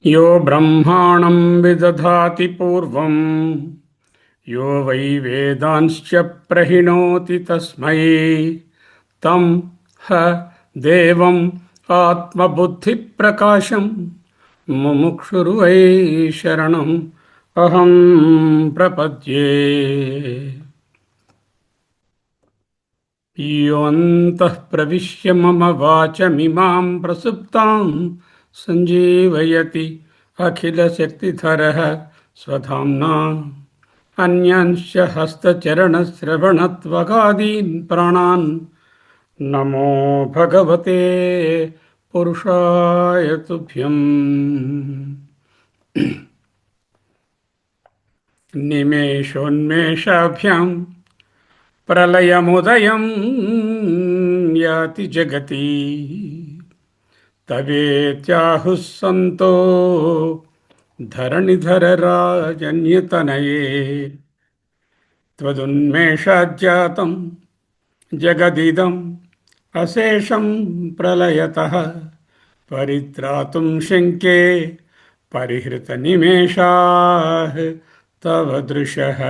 यो ब्रह्माणं विदधाति पूर्वं यो वै वेदांश्च प्रहिणोति तस्मै तं ह देवम् आत्मबुद्धिप्रकाशं मुमुक्षुर्वै शरणम् अहं प्रपद्ये। योऽन्तः प्रविश्य मम वाचमिमां प्रसुप्तां सञ्जीवयति अखिलशक्तिधरः स्वधाम्ना अन्यांश्च हस्तचरणश्रवणत्वगादीन् प्राणान् नमो भगवते पुरुषाय तुभ्यम्। निमेषोन्मेषाभ्यां प्रलयमुदयं याति जगति तवेत्याहुः सन्तो धरणिधरराजन्यतनये त्वदुन्मेषाज्जातं जगदिदम् अशेषं प्रलयतः परित्रातुं शङ्के परिहृतनिमेषाः तव दृशः।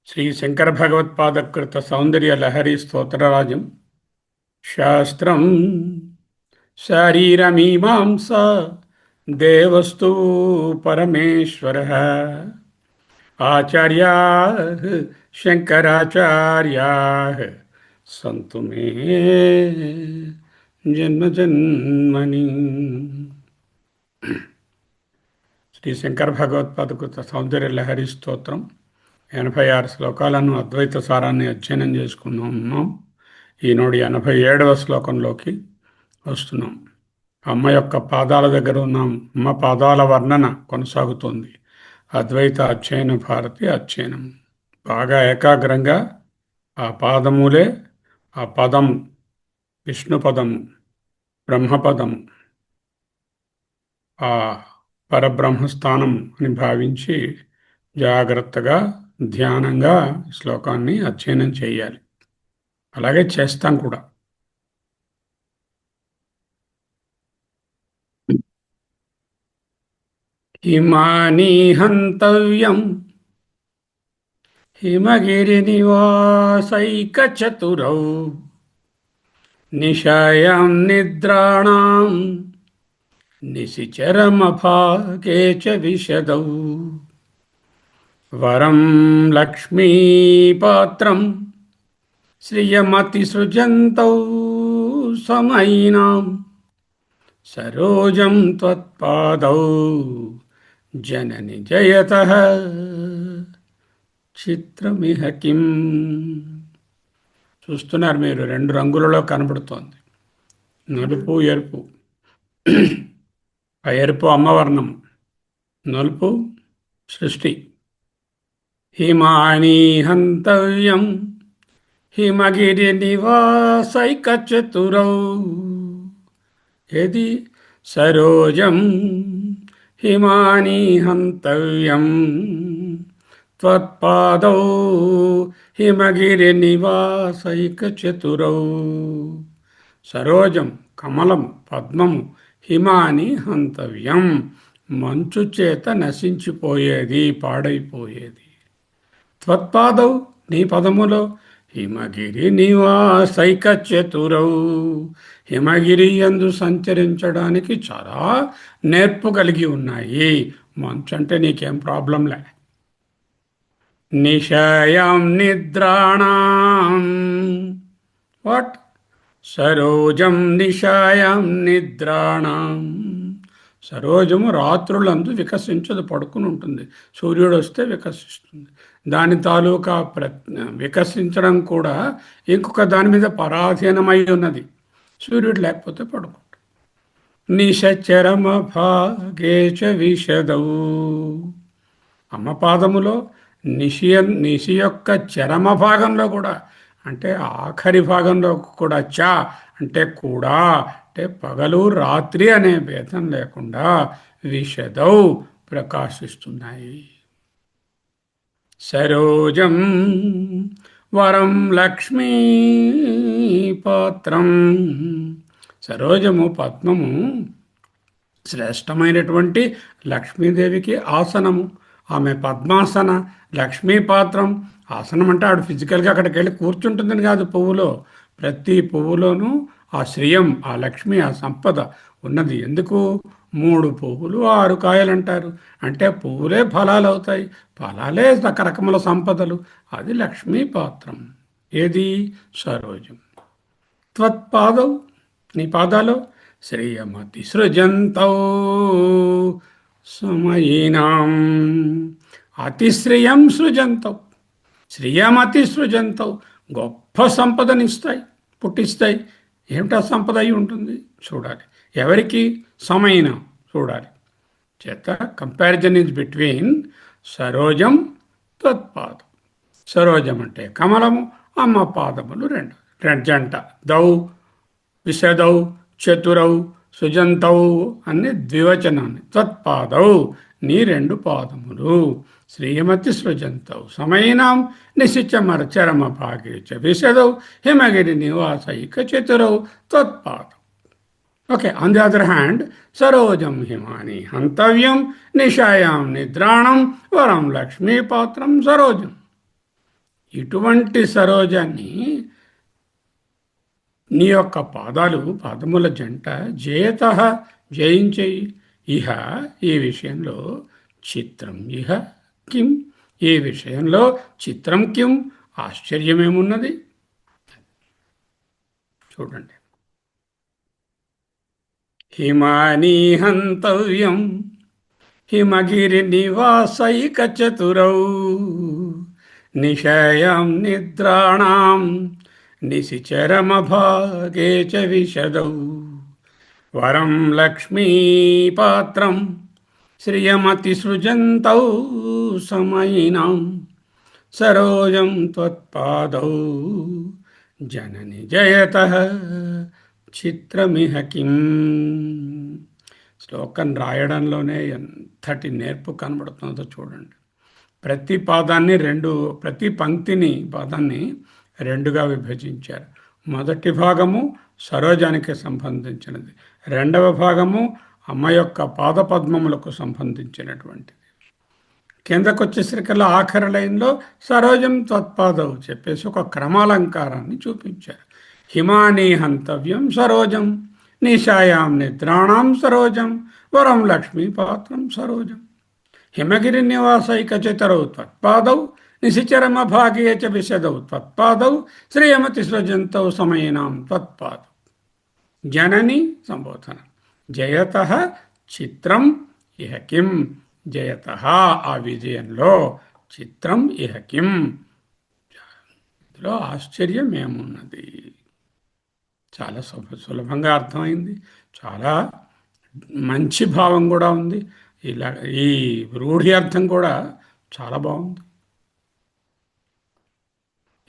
శ్రీ శంకర భగవత్పాదకృత సౌందర్య లహరి స్తోత్రరాజం. శాస్త్రం శారీరమీమాంసా దేవస్తు పరమేశ్వరః ఆచార్యాః శంకరాచార్యాః సంతు మే జన్మజన్మని. శ్రీ శంకర భగవత్పాదకృత సౌందర్య లహరి స్తోత్రం 86 శ్లోకాలను అద్వైత సారాన్ని అధ్యయనం చేసుకున్నాం. ఈనాడు 87వ శ్లోకంలోకి వస్తున్నాం. అమ్మ యొక్క పాదాల దగ్గర ఉన్నాం. అమ్మ పాదాల వర్ణన కొనసాగుతోంది. అద్వైత అధ్యయన భారతి అధ్యయనం బాగా ఏకాగ్రంగా ఆ పాదములే ఆ పదం, విష్ణు పదము, బ్రహ్మపదము, ఆ పరబ్రహ్మస్థానం అని భావించి జాగ్రత్తగా ధ్యానంగా శ్లోకాన్ని అధ్యయనం చేయాలి. అలాగే చేస్తాం కూడా. హిమాని హంతవ్యం హిమగిరి నివాసైక చతురౌ నిశాయాం నిద్రాణాం నిశిచరమభాగే చ విశదౌ వరం లక్ష్మీపాత్రం శ్రియమతిసృజంతౌ సమయినాం సరోజం త్వత్పాదౌ జనని జయతః చిత్రమిహ కిం. చూస్తున్నారు మీరు, 2 రంగులలో కనబడుతోంది, నలుపు ఎరుపు. ఆ ఎరుపు అమ్మవర్ణం, నలుపు సృష్టి. హిమాని హంతవ్యం హిమగిరి నివాసైక చతురౌ ఏది సరోజం హిమాని హంతవ్యం త్వత్పాదౌ హిమగిరి నివాసైక చతురౌ. సరోజం కమలము, పద్మము, హిమాని హంతవ్యం మంచు చేత నశించిపోయేది, పాడైపోయేది. త్వత్పాదౌ నీ పదములో హిమగిరి నివాసైక చతురౌ హిమగిరి యందు సంచరించడానికి చాలా నేర్పు కలిగి ఉన్నాయి. మంచు అంటే నీకేం ప్రాబ్లంలే. నిశాయాం నిద్రాణాం వాట్ సరోజం నిశాయాం నిద్రాణాం. సరోజము రాత్రులందు వికసించదు, పడుకుని ఉంటుంది. సూర్యుడు వస్తే వికసిస్తుంది. దాని తాలూకా వికసించడం కూడా ఇంకొక దాని మీద పరాధీనమై ఉన్నది. సూర్యుడు లేకపోతే పడుకుంటాడు. నిశచరమ భాగేచ విశదౌ. అమ్మ పాదములో నిశి యొక్క చరమ భాగంలో కూడా, అంటే ఆఖరి భాగంలో కూడా, చ అంటే కూడా, అంటే పగలు రాత్రి అనే భేదం లేకుండా విశదౌ ప్రకాశిస్తున్నాయి. సరోజం వరం లక్ష్మీ పాత్రం సరోజము పద్మము శ్రేష్టమైనటువంటి లక్ష్మీదేవికి ఆసనము. ఆమె పద్మాసన లక్ష్మీ పాత్రం. ఆసనం అంటే ఆవిడ ఫిజికల్గా అక్కడికి వెళ్ళి కూర్చుంటుందని కాదు, పువ్వులో ప్రతి పువ్వులోనూ ఆ శ్రియం, ఆ లక్ష్మి, ఆ సంపద ఉన్నది. ఎందుకు? 3 పువ్వులు 6 కాయలు అంటారు. అంటే పువ్వులే ఫలాలు అవుతాయి, ఫలాలే రకరకముల సంపదలు. అది లక్ష్మీ పాత్రం. ఏది? సరోజం. త్వత్పాదౌ, నీ పాదాలు శ్రియమతి సృజంతౌ సమయీనాం. అతిశ్రియం సృజంతౌ, శ్రియమతి సృజంతౌ, గొప్ప సంపదనిస్తాయి, పుట్టిస్తాయి. ఏమిటా సంపద అయి ఉంటుంది? చూడాలి. ఎవరికి? సమయన చూడాలి. చేత కంపారిజన్ ఈజ్ బిట్వీన్ సరోజం త్వత్పాదం. సరోజం అంటే కమలము, అమ్మ పాదములు రెండు జంట. దౌ విశదౌ చతురౌ సుజంతౌ అన్ని ద్వివచనాన్ని. త్వత్పాదౌ, నీ 2 పాదములు. శ్రీమతి సృజంతౌ సమయనాం నిశిచమర చరమ భాగే చ విశదౌ హిమగిరి నివాసైక చతురౌ త్వత్పాదం. Okay. On the other hand, సరోజం హిమాని హంతవ్యం నిశాయాం నిద్రాణం వరం లక్ష్మీపాత్రం సరోజం. ఇటువంటి సరోజాన్ని నీ యొక్క పాదముల జంట జయత జయించేయి. ఇహ, ఈ విషయంలో చిత్రం. ఇహ కిం, ఈ విషయంలో చిత్రం కిం, ఆశ్చర్యమేమున్నది? చూడండి. హిమానీ హంతవ్యం హిమగిరి నివాసైక చతురౌ నిశయాం నిద్రాణాం నిశిచరమభాగే చ విశదౌ వరం లక్ష్మీపాత్రం శ్రియమతి సృజంతౌ సమయినాం సరోజం త్వత్పాదౌ జనని జయతః చిత్రమిహ కిం. శ్లోకం రాయడంలోనే ఎంతటి నేర్పు కనబడుతుందో చూడండి. ప్రతి పాదాన్ని రెండుగా విభజించారు. మొదటి భాగము సరోజానికి సంబంధించినది, రెండవ భాగము అమ్మ యొక్క పాదపద్మములకు సంబంధించినటువంటిది. కిందకు వచ్చేసరికల్లా ఆఖరి లైన్లో సరోజం త్వత్పాదౌ చెప్పేసి ఒక క్రమాలంకారాన్ని చూపించారు. హిమానీ హంతవ్యం సరోజం నిశాయాం నిద్రాణాం సరోజం వరం లక్ష్మీపాత్రం సరోజం హిమగిరి నివాసైక చతురౌ త్వత్పాదౌ నిశిచరమ భాగే చ విశదౌ త్వత్పాదౌ శ్రీయమతి సృజంతౌ సమయనాం త్వత్పాదౌ. జనని సంబోధన. జయతః చిత్రం ఇహ కిం. జయతః, ఆ విజయంలో, చిత్రం ఇహ కిం, ఇందులో ఆశ్చర్యం ఏమున్నది? చాలా సులభంగా అర్థమైంది. చాలా మంచి భావం కూడా ఉంది. ఇలా ఈ రూఢి అర్థం కూడా చాలా బాగుంది.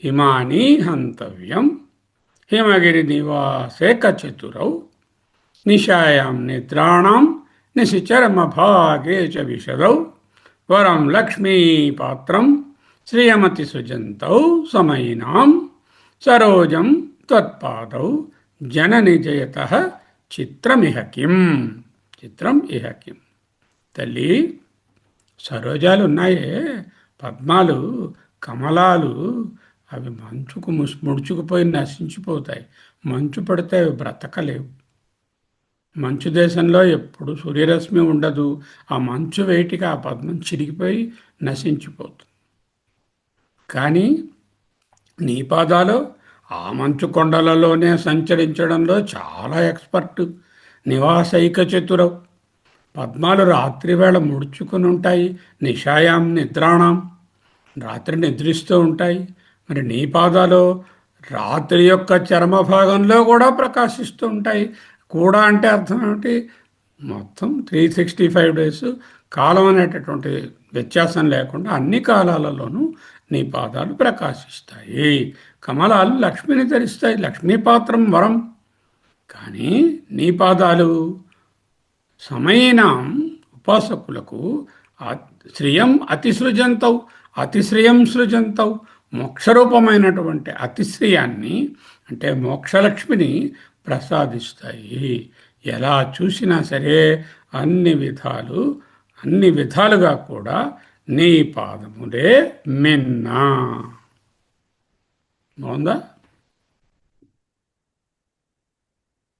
హిమాని హంతవ్యం హిమగిరి నివాసేక చతురౌ నిశాయాం నిద్రాణాం నిశిచరమ భాగే చ విశదౌ వరం లక్ష్మీపాత్రం శ్రియమతి సుజంతౌ సమయినాం సరోజం త్వత్పాదౌ జనని జయతః చిత్రమిహ కిం. చిత్రం ఇహ కిం. తల్లి, సరోజాలు ఉన్నాయే, పద్మాలు, కమలాలు, అవి మంచుకు ముడుచుకుపోయి నశించిపోతాయి. మంచు పడితే అవి బ్రతకలేవు. మంచు దేశంలో ఎప్పుడు సూర్యరశ్మి ఉండదు. ఆ మంచు వేటికి ఆ పద్మం చిరిగిపోయి నశించిపోతుంది. కానీ నీ పాదాలు ఆ మంచు కొండలలోనే సంచరించడంలో చాలా ఎక్స్పర్ట్. నివాసైక చతురౌ, పద్మాలు రాత్రివేళ ముడుచుకుని ఉంటాయి. నిశాయాం నిద్రాణం, రాత్రి నిద్రిస్తూ ఉంటాయి. మరి నీ పాదాలు రాత్రి యొక్క చర్మ భాగంలో కూడా ప్రకాశిస్తూ ఉంటాయి. కూడా అంటే అర్థం ఏమిటి? మొత్తం 365 డేస్ కాలం అనేటటువంటి వ్యత్యాసం లేకుండా అన్ని కాలాలలోనూ నీ పాదాలు ప్రకాశిస్తాయి. కమలాలు లక్ష్మిని ధరిస్తాయి, లక్ష్మీపాత్రం వరం. కానీ నీ పాదాలు సమయనాం ఉపాసకులకు శ్రియం అతిసృజంతౌ, అతిశ్రియం సృజంతౌ, మోక్షరూపమైనటువంటి అతిశ్రియాన్ని అంటే మోక్షలక్ష్మిని ప్రసాదిస్తాయి. ఎలా చూసినా సరే అన్ని విధాలు అన్ని విధాలుగా కూడా నీ పాదములే మిన్నా. బాగుందా?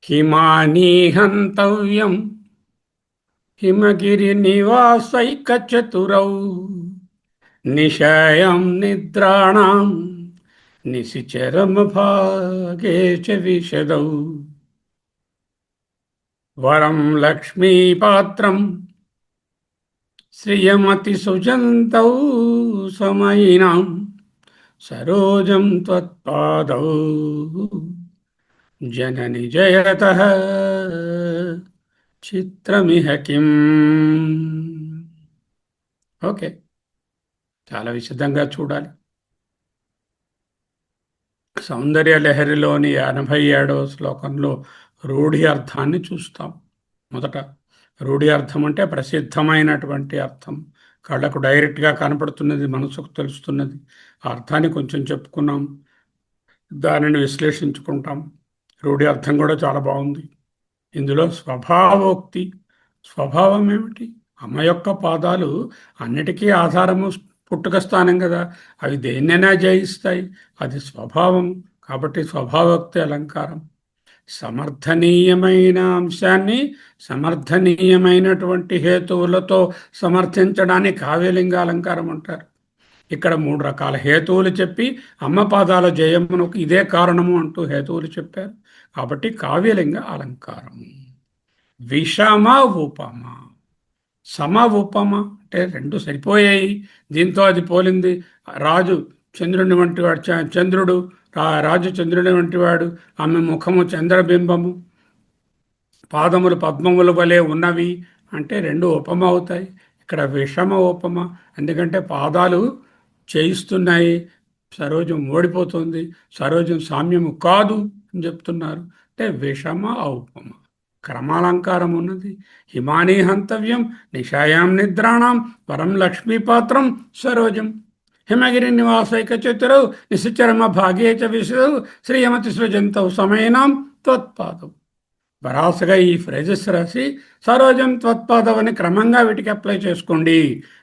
హిమానీ హంతవ్యం హిమగిరి నివాసైక చతురౌ నిశయం నిద్రాణం నిశిచరమ భాగే చ విశదౌ వరం లక్ష్మీపాత్రం శ్రియమతి సుజంతౌ సమయినాం సరోజం త్వత్పాదౌ జనని జయతః చిత్రమిహ కిం. ఓకే, చాలా విశదంగా చూడాలి. సౌందర్య లహరిలోని 87వ శ్లోకంలో రూఢి అర్థాన్ని చూస్తాం. మొదట రూఢి అర్థం అంటే ప్రసిద్ధమైనటువంటి అర్థం, కళ్ళకు డైరెక్ట్గా కనపడుతున్నది, మనసుకు తెలుస్తున్నది. ఆ అర్థాన్ని కొంచెం చెప్పుకున్నాం, దానిని విశ్లేషించుకుంటాం. రూఢి అర్థం కూడా చాలా బాగుంది. ఇందులో స్వభావోక్తి, స్వభావం ఏమిటి? అమ్మ యొక్క పాదాలు అన్నిటికీ ఆధారము, పుట్టుక స్థానం కదా, అవి దేన్నైనా జయిస్తాయి, అది స్వభావం. కాబట్టి స్వభావోక్తి అలంకారం. సమర్థనీయమైన అంశాన్ని సమర్థనీయమైనటువంటి హేతువులతో సమర్థించడానికి కావ్యలింగ అలంకారం అంటారు. ఇక్కడ 3 రకాల హేతువులు చెప్పి అమ్మ పాదాల జయమునకు ఇదే కారణము అంటూ హేతువులు చెప్పారు. కాబట్టి కావ్యలింగ అలంకారం. విషమ ఉపమ, సమ ఉపమ అంటే రెండు సరిపోయాయి, దీంతో అది పోలింది. రాజు చంద్రుని వంటి వాడు, చంద్రుడు రాజు చంద్రుని వంటి వాడు, ఆమె ముఖము చంద్రబింబము, పాదములు పద్మముల వలె ఉన్నవి అంటే రెండు ఉపమ అవుతాయి. ఇక్కడ విషమ ఉపమ, ఎందుకంటే పాదాలు చేయిస్తున్నాయి, సరోజం ఓడిపోతుంది, సరోజం సామ్యము కాదు అని చెప్తున్నారు. అంటే విషమ ఉపమ. క్రమాలంకారం ఉన్నది. హిమానీ హంతవ్యం నిశాయాం నిద్రాణం వరం లక్ష్మీపాత్రం సరోజం హిమగిరి నివాసైక చతురౌ నిశిచరమ భాగే చ విశదౌ శ్రీయమతి సృజంతౌ సమయనాం త్వత్పాదం. వరాసగా ఈ ఫ్రేజెస్ రాసి సరోజం త్వత్పాదం అని క్రమంగా వీటికి అప్లై చేసుకోండి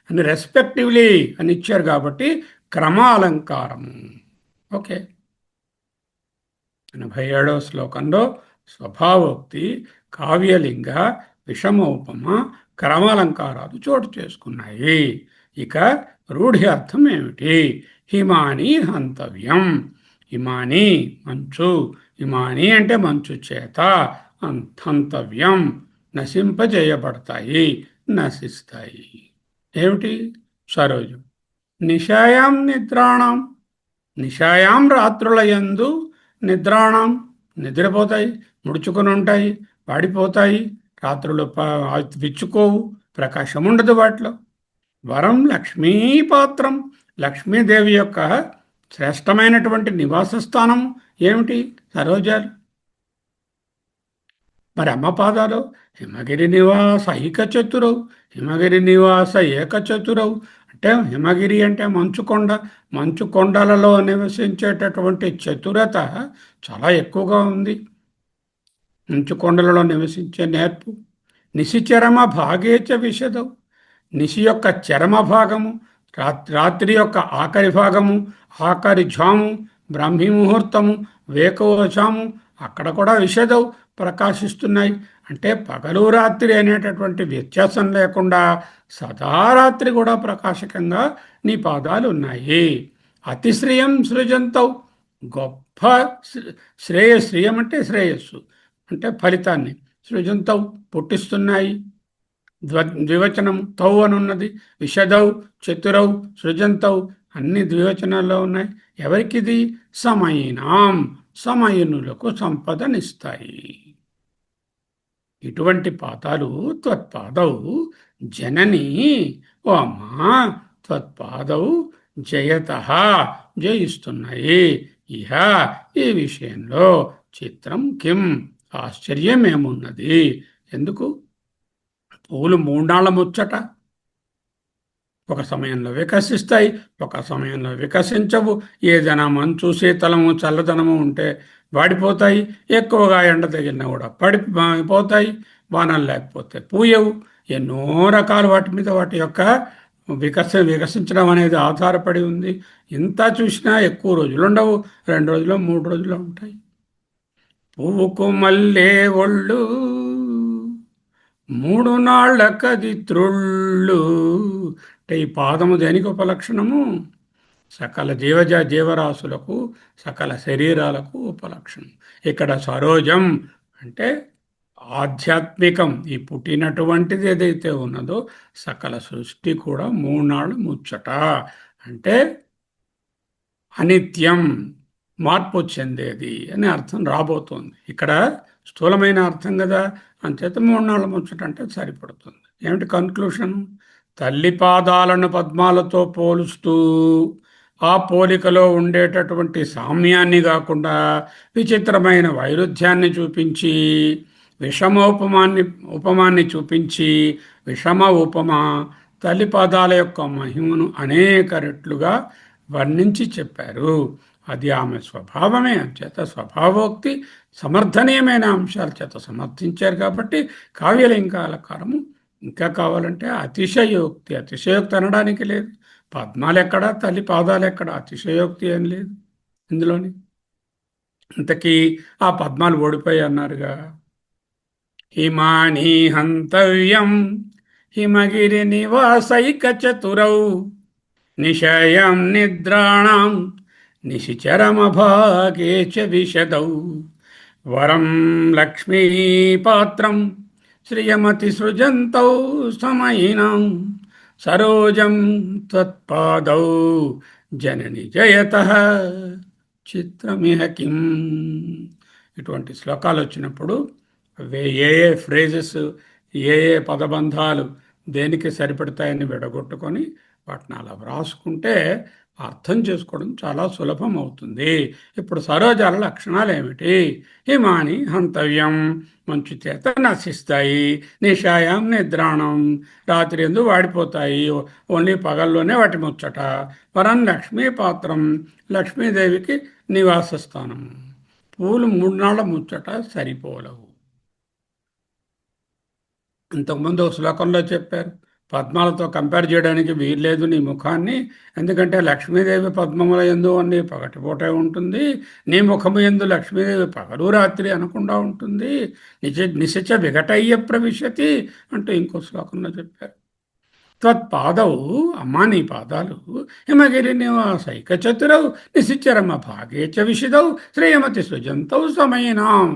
అని రెస్పెక్టివ్లీ అని ఇచ్చారు. కాబట్టి క్రమాలంకారము. ఓకే, 87వ శ్లోకంలో స్వభావోక్తి, కావ్యలింగ, విషమోపమ, క్రమాలంకారాలు చోటు చేసుకున్నాయి. ఇక రూఢి అర్థం ఏమిటి? హిమాని హంతవ్యం. హిమాని మంచు, హిమాని అంటే మంచు చేత, హంతవ్యం నశింపజేయబడతాయి, నశిస్తాయి. ఏమిటి? సరోజం. నిశాయాం నిద్రాణం, నిశాయాం రాత్రులయందు, నిద్రాణం నిద్రపోతాయి, ముడుచుకొని ఉంటాయి, వాడిపోతాయి, రాత్రులు విచ్చుకోవు, ప్రకాశం ఉండదు వాటిలో. వరం లక్ష్మీపాత్రం, లక్ష్మీదేవి యొక్క శ్రేష్టమైనటువంటి నివాస స్థానం ఏమిటి? సరోజాలు. మరి అమ్మ పాదాలు హిమగిరి నివాస ఐకచతురవు, హిమగిరి నివాస ఏకచతురవు అంటే హిమగిరి అంటే మంచుకొండ, మంచుకొండలలో నివసించేటటువంటి చతురత చాలా ఎక్కువగా ఉంది. మంచుకొండలలో నివసించే నేర్పు. నిశిచరమ భాగేచ విశదవు, నిశి యొక్క చరమ భాగము, రాత్రి యొక్క ఆఖరి భాగము, ఆఖరి ఝాము, బ్రాహ్మీ ముహూర్తము, వేకువజాము అక్కడ కూడా విశదవు ప్రకాశిస్తున్నాయి. అంటే పగలు రాత్రి అనేటటువంటి వ్యత్యాసం లేకుండా సదారాత్రి కూడా ప్రకాశకంగా నీ పాదాలు ఉన్నాయి. అతిశ్రియం సృజంతవు, గొప్ప శ్రేయం అంటే శ్రేయస్సు అంటే ఫలితాన్ని, సృజంతవు పుట్టిస్తున్నాయి. ద్వివచనం తౌ అని ఉన్నది. విశదౌ, చతురౌ, సృజంతౌ అన్ని ద్వివచనాల్లో ఉన్నాయి. ఎవరికిది? సమయినాం, సమయనులకు సంపదనిస్తాయి. ఇటువంటి పాదాలు త్వత్పాదౌ జనని, ఓ అమ్మా, త్వత్పాదౌ జయతః జయిస్తున్నాయి. ఇహ ఈ విషయంలో చిత్రం కిం ఆశ్చర్యమేమున్నది? ఎందుకు? పువ్వులు 3 నాళ్ళ ముచ్చట, ఒక సమయంలో వికసిస్తాయి, ఒక సమయంలో వికసించవు. ఏదైనా మంచు, శీతలము, చల్లదనము ఉంటే వాడిపోతాయి. ఎక్కువగా ఎండ తగిలినా కూడా పోతాయి. వానలు లేకపోతే పూయవు. ఎన్నో రకాలు వాటి మీద వాటి యొక్క వికసించడం అనేది ఆధారపడి ఉంది. ఇంత చూసినా ఎక్కువ రోజులు ఉండవు. 2 రోజులు 3 రోజులు ఉంటాయి. పువ్వుకు మల్లే ఒళ్ళు 3 నాళ్ళకది త్రుళ్ళు. అంటే ఈ పాదము దేనికి ఉపలక్షణము? సకల జీవరాశులకు, సకల శరీరాలకు ఉపలక్షణం. ఇక్కడ సరోజం అంటే ఆధ్యాత్మికం. ఈ పుట్టినటువంటిది ఏదైతే ఉన్నదో సకల సృష్టి కూడా 3 నాళ్ళు ముచ్చట. అంటే అనిత్యం, మార్పు చెందేది అని అర్థం రాబోతోంది. ఇక్కడ స్థూలమైన అర్థం కదా, అంచేత 3 నాళ్ళ ముచ్చట అంటే సరిపడుతుంది. ఏమిటి కన్క్లూషన్? తల్లి పాదాలను పద్మాలతో పోలుస్తూ ఆ పోలికలో ఉండేటటువంటి సామ్యాన్ని కాకుండా విచిత్రమైన వైరుధ్యాన్ని చూపించి, ఉపమాన్ని చూపించి, విషమ ఉపమా తల్లి పాదాల యొక్క మహిమను అనేక రెట్లుగా వర్ణించి చెప్పారు. అది ఆమె స్వభావమే. చేత స్వభావోక్తి సమర్థనీయమైన అంశాల చేత సమర్థించారు కాబట్టి కావ్యలింగాలకారము. ఇంకా కావాలంటే అతిశయోక్తి. అతిశయోక్తి అనడానికి లేదు. పద్మాలు ఎక్కడా, తల్లి పాదాలు ఎక్కడా, అతిశయోక్తి ఏం లేదు ఇందులోని. ఇంతకీ ఆ పద్మాలు ఓడిపోయి అన్నారుగా. హిమాని హంతవ్యం హిమగిరి నివాసైక చతురౌ నిశయం నిద్రాణం నిశిచరమభాగే చ విశదౌ వరం లక్ష్మీపాత్రం శ్రియమతి సృజంతౌ సమయినం సరోజం త్వత్పాదౌ జనని జయతః చిత్రమిహ కిం. ఇటువంటి శ్లోకాలు వచ్చినప్పుడు ఏ ఏ ఫ్రేజెస్, ఏ ఏ పదబంధాలు దేనికి సరిపడతాయని విడగొట్టుకొని వాటిని అలా వ్రాసుకుంటే అర్థం చేసుకోవడం చాలా సులభం అవుతుంది. ఇప్పుడు సరోజాల లక్షణాలు ఏమిటి? హిమాని హంతవ్యం, మంచు చేత నశిస్తాయి. నిషాయం నిద్రాణం, రాత్రి ఎందు వాడిపోతాయి. ఓన్లీ పగల్లోనే వాటి ముచ్చట. వరం లక్ష్మీ పాత్రం, లక్ష్మీదేవికి నివాస స్థానం. పూలు 3 నాళ్ళ ముచ్చట సరిపోలవు. ఇంతకుముందు ఒక శ్లోకంలో చెప్పారు, పద్మాలతో కంపేర్ చేయడానికి వీల్లేదు నీ ముఖాన్ని. ఎందుకంటే లక్ష్మీదేవి పద్మముల యందు అన్ని పగటిపూటే ఉంటుంది, నీ ముఖము యందు లక్ష్మీదేవి పగలు రాత్రి అనకుండా ఉంటుంది. నిశచ విఘటయ్య ప్రవిశతి అంటూ ఇంకో శ్లోకంలో చెప్పారు. త్వత్పాదవు, అమ్మా నీ పాదాలు, హిమగిరి నివాసైక చతురవు నిశిచరమ భాగే చ విశిదౌ శ్రీయమతి సృజంతౌ సమయినాం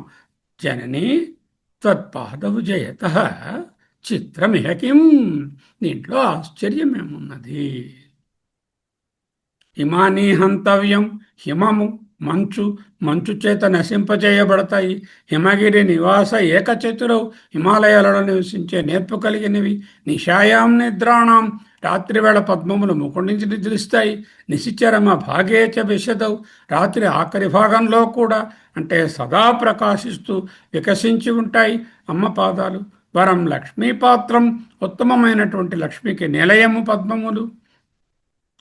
జనని త్వత్పాదవు జయతః చిత్రమిహ కిం. దీంట్లో ఆశ్చర్యమేమున్నది? హిమాని హంతవ్యం, హిమము మంచు చేత నశింపచేయబడతాయి. హిమగిరి నివాస ఏకచతురవు, హిమాలయాలలో నివసించే నేర్పు కలిగినవి. నిషాయాం నిద్రాణం, రాత్రివేళ పద్మములు ముకుండించి నిద్రిస్తాయి. నిశిచరమ భాగేచ విశదవు, రాత్రి ఆఖరి భాగంలో కూడా అంటే సదా ప్రకాశిస్తూ వికసించి ఉంటాయి అమ్మ పాదాలు. వరం లక్ష్మీపాత్రం, ఉత్తమమైనటువంటి లక్ష్మికి నిలయము పద్మములు,